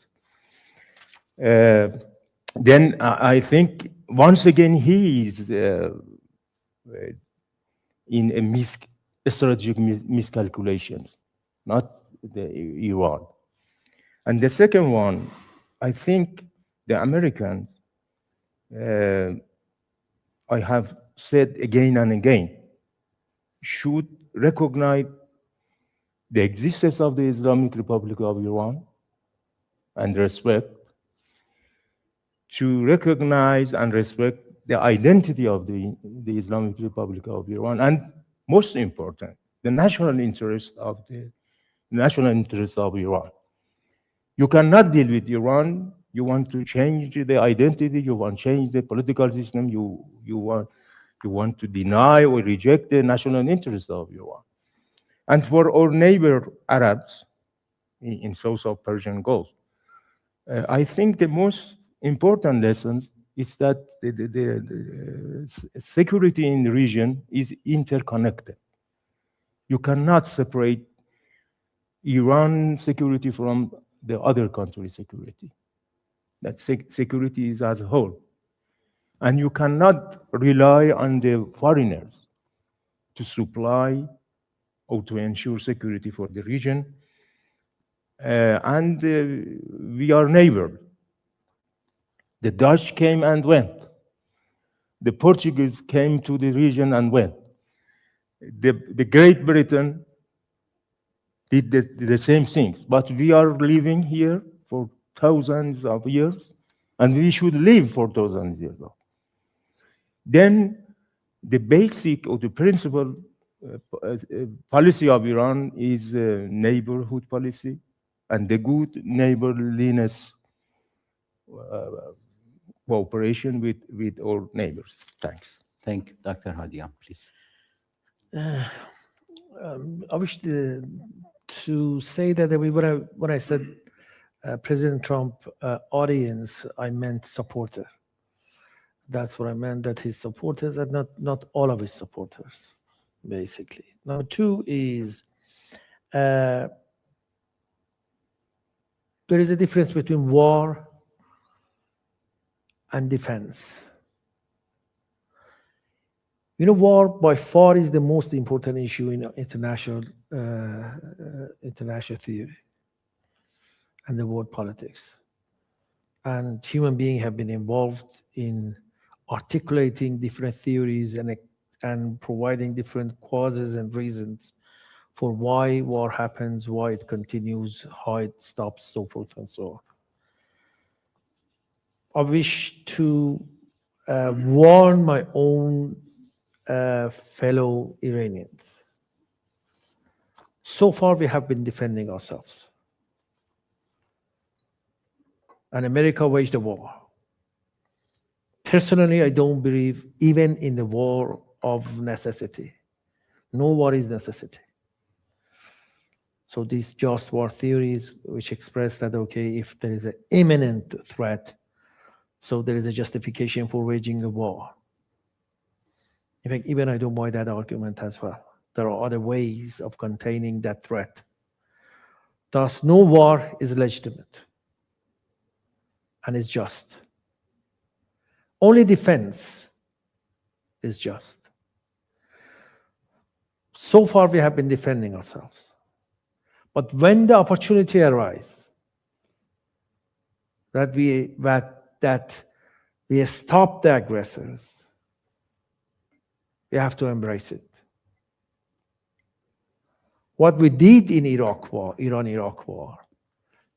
Speaker 3: Then I think once again he is in a strategic miscalculations, not the Iran. And the second one, I think the Americans, I have said again and again, should recognize the existence of the Islamic Republic of Iran and respect, to recognize and respect the identity of the Islamic Republic of Iran, and most important, the national interest of Iran. You cannot deal with Iran. You want to change the identity. You want to change the political system. You want to deny or reject the national interest of Iran. And for our neighbor Arabs in south of Persian Gulf, I think the most important lessons is that the security in the region is interconnected. You cannot separate Iran security from the other country's security. That security is as a whole. And you cannot rely on the foreigners to supply or to ensure security for the region. and we are neighbor. The Dutch came and went. The Portuguese came to the region and went. The Great Britain did the same things, but we are living here for thousands of years, and we should live for thousands of years. Then the basic or the principal policy of Iran is neighborhood policy and the good neighborliness cooperation with our neighbors. Thanks.
Speaker 1: Thank you. Dr. Hadian, please.
Speaker 4: I wish to say that when I said President Trump audience, I meant supporter. That's what I meant, that his supporters are not all of his supporters, basically. Number two is there is a difference between war and defense. You know, war by far is the most important issue in international theory and the world politics. And human beings have been involved in articulating different theories and providing different causes and reasons for why war happens, why it continues, how it stops, so forth and so on. I wish to warn my own fellow Iranians. So far, we have been defending ourselves. And America waged a war. Personally, I don't believe even in the war of necessity. No war is necessity. So these just war theories, which express that, okay, if there is an imminent threat, so there is a justification for waging a war. In fact, even I don't buy that argument as well. There are other ways of containing that threat. Thus, no war is legitimate and is just. Only defense is just. So far, we have been defending ourselves. But when the opportunity arises that we stop the aggressors, we have to embrace it. What we did in Iran-Iraq war,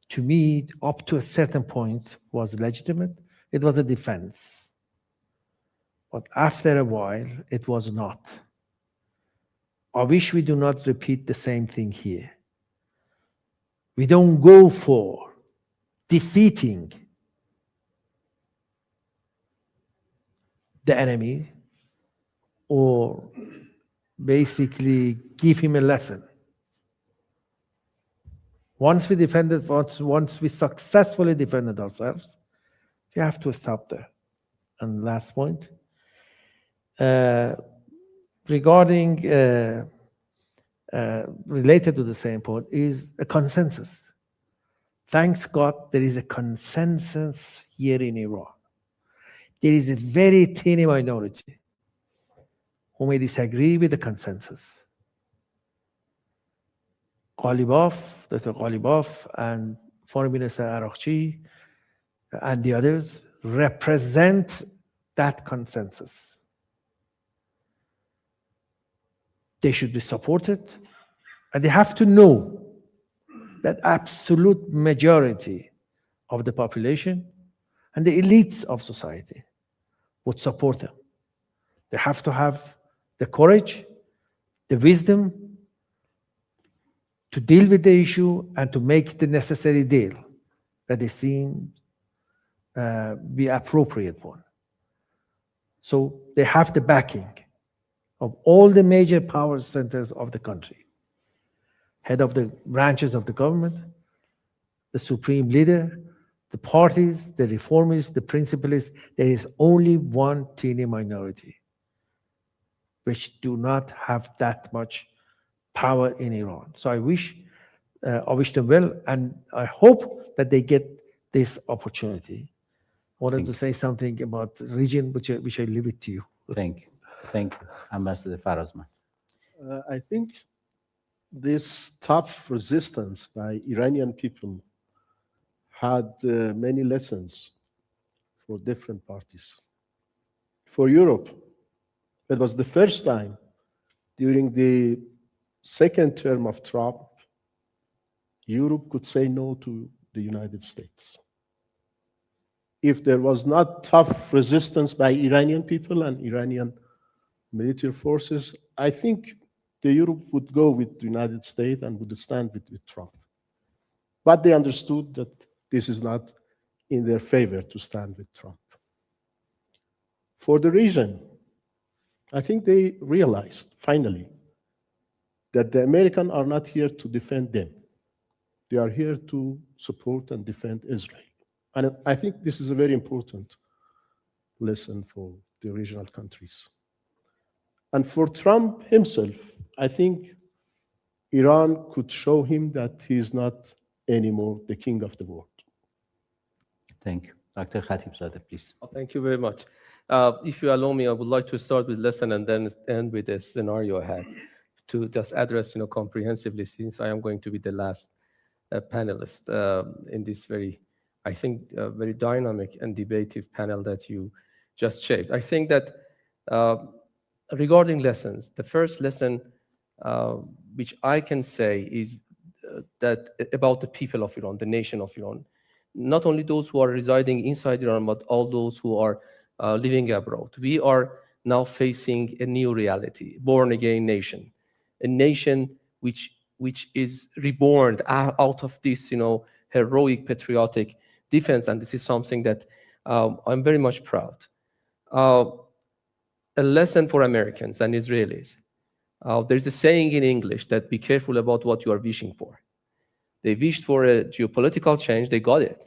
Speaker 4: to me, up to a certain point, was legitimate. It was a defense. But after a while, it was not. I wish we do not repeat the same thing here. We don't go for defeating the enemy or basically give him a lesson. Once we successfully defended ourselves, we have to stop there. And last point, regarding related to the same point, is a consensus. Thanks God, there is a consensus here in Iran. There is a very tiny minority who may disagree with the consensus. Dr. Ghalibaf and Foreign Minister Araghchi and the others represent that consensus. They should be supported, and they have to know that absolute majority of the population and the elites of society would support them. They have to have the courage, the wisdom to deal with the issue and to make the necessary deal that they seem be appropriate one. So they have the backing of all the major power centers of the country. Head of the branches of the government, the supreme leader, the parties, the reformists, the principalists. There is only one teeny minority which do not have that much power in Iran. So I wish them well, and I hope that they get this opportunity. I wanted to say something about the region, which I leave it to you.
Speaker 1: Thank you. Thank you, Ambassador Farazman.
Speaker 5: I think this tough resistance by Iranian people had many lessons for different parties. For Europe, it was the first time during the second term of Trump, Europe could say no to the United States. If there was not tough resistance by Iranian people and Iranian military forces, I think the Europe would go with the United States and would stand with Trump. But they understood that this is not in their favor to stand with Trump. For the region, I think they realized finally that the Americans are not here to defend them. They are here to support and defend Israel. And I think this is a very important lesson for the regional countries. And for Trump himself, I think Iran could show him that he is not anymore the king of the world.
Speaker 1: Thank you. Dr. Khatibzadeh, please.
Speaker 6: Thank you very much. If you allow me, I would like to start with lesson and then end with a scenario ahead to just address, comprehensively, since I am going to be the last panelist in this very, I think, very dynamic and debative panel that you just shaped. I think that regarding lessons, the first lesson which I can say is that about the people of Iran, the nation of Iran, not only those who are residing inside Iran, but all those who are living abroad. We are now facing a new reality, born-again nation, a nation which is reborn out of this, heroic, patriotic defense, and this is something that I'm very much proud. A lesson for Americans and Israelis. There's a saying in English that be careful about what you are wishing for. They wished for a geopolitical change, they got it.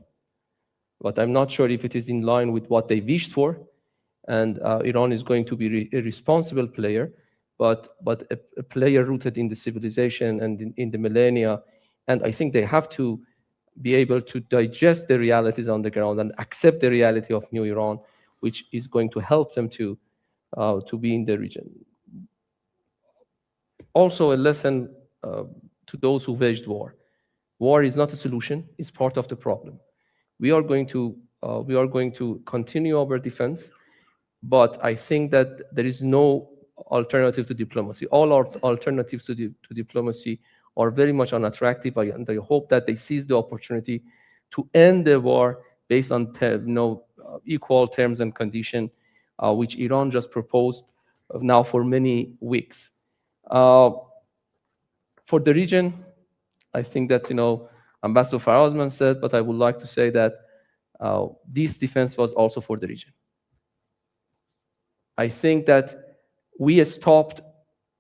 Speaker 6: But I'm not sure if it is in line with what they wished for. And Iran is going to be a responsible player, but a player rooted in the civilization and in the millennia. And I think they have to be able to digest the realities on the ground and accept the reality of new Iran, which is going to help them to be in the region. Also a lesson to those who waged war. War is not a solution, it's part of the problem. We are going to continue our defense, but I think that there is no alternative to diplomacy. All our alternatives to diplomacy are very much unattractive, and I hope that they seize the opportunity to end the war based on equal terms and conditions, which Iran just proposed now for many weeks. For the region, I think that Ambassador Farazman said, but I would like to say that this defense was also for the region. I think that we stopped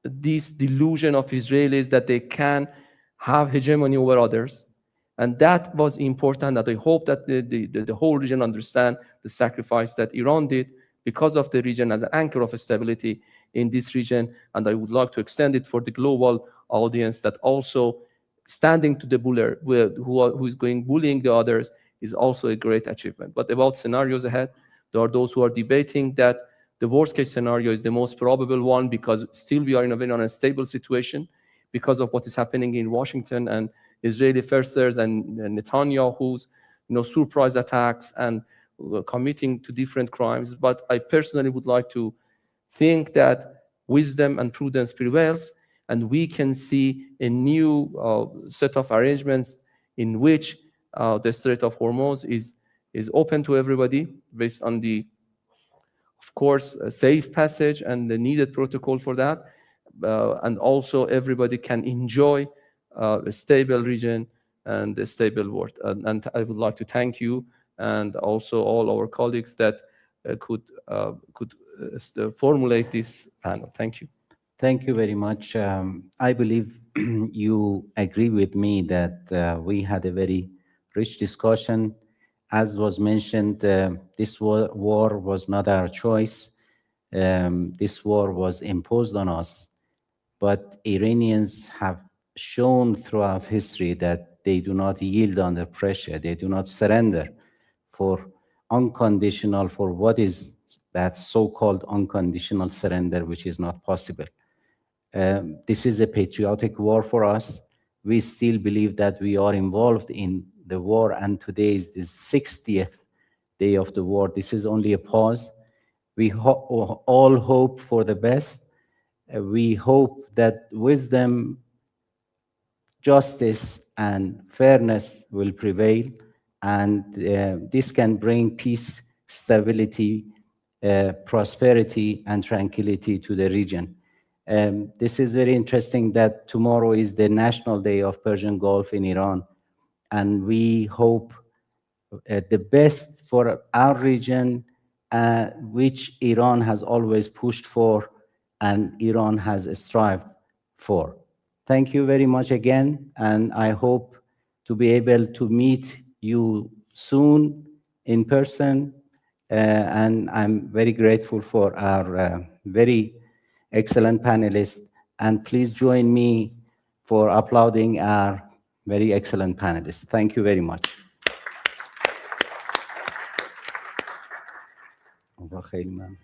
Speaker 6: this delusion of Israelis that they can have hegemony over others. And that was important, and I hope that the whole region understand the sacrifice that Iran did because of the region as an anchor of stability in this region. And I would like to extend it for the global audience that also standing to the buller who is going bullying the others is also a great achievement. But about scenarios ahead, there are those who are debating that the worst case scenario is the most probable one because still we are in a very unstable situation because of what is happening in Washington and Israeli forces and Netanyahu's surprise attacks and committing to different crimes. But I personally would like to think that wisdom and prudence prevails, and we can see a new set of arrangements in which the Strait of Hormuz is open to everybody based on the, of course, safe passage and the needed protocol for that. And also everybody can enjoy a stable region and a stable world. And I would like to thank you and also all our colleagues that could formulate this panel. Thank you.
Speaker 1: Thank you very much. I believe you agree with me that we had a very rich discussion. As was mentioned, this war was not our choice. This war was imposed on us. But Iranians have shown throughout history that they do not yield under pressure. They do not surrender for what is that so-called unconditional surrender, which is not possible. This is a patriotic war for us. We still believe that we are involved in the war, and today is the 60th day of the war. This is only a pause. We all hope for the best. We hope that wisdom, justice, and fairness will prevail, and this can bring peace, stability, prosperity, and tranquility to the region. This is very interesting that tomorrow is the National Day of Persian Gulf in Iran, and we hope the best for our region, which Iran has always pushed for and Iran has strived for. Thank you very much again, and I hope to be able to meet you soon in person, and I'm very grateful for our very excellent panelists, and please join me for applauding our very excellent panelists. Thank you very much. خیلی ممنون.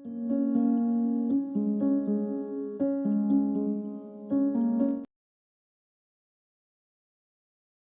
Speaker 8: you.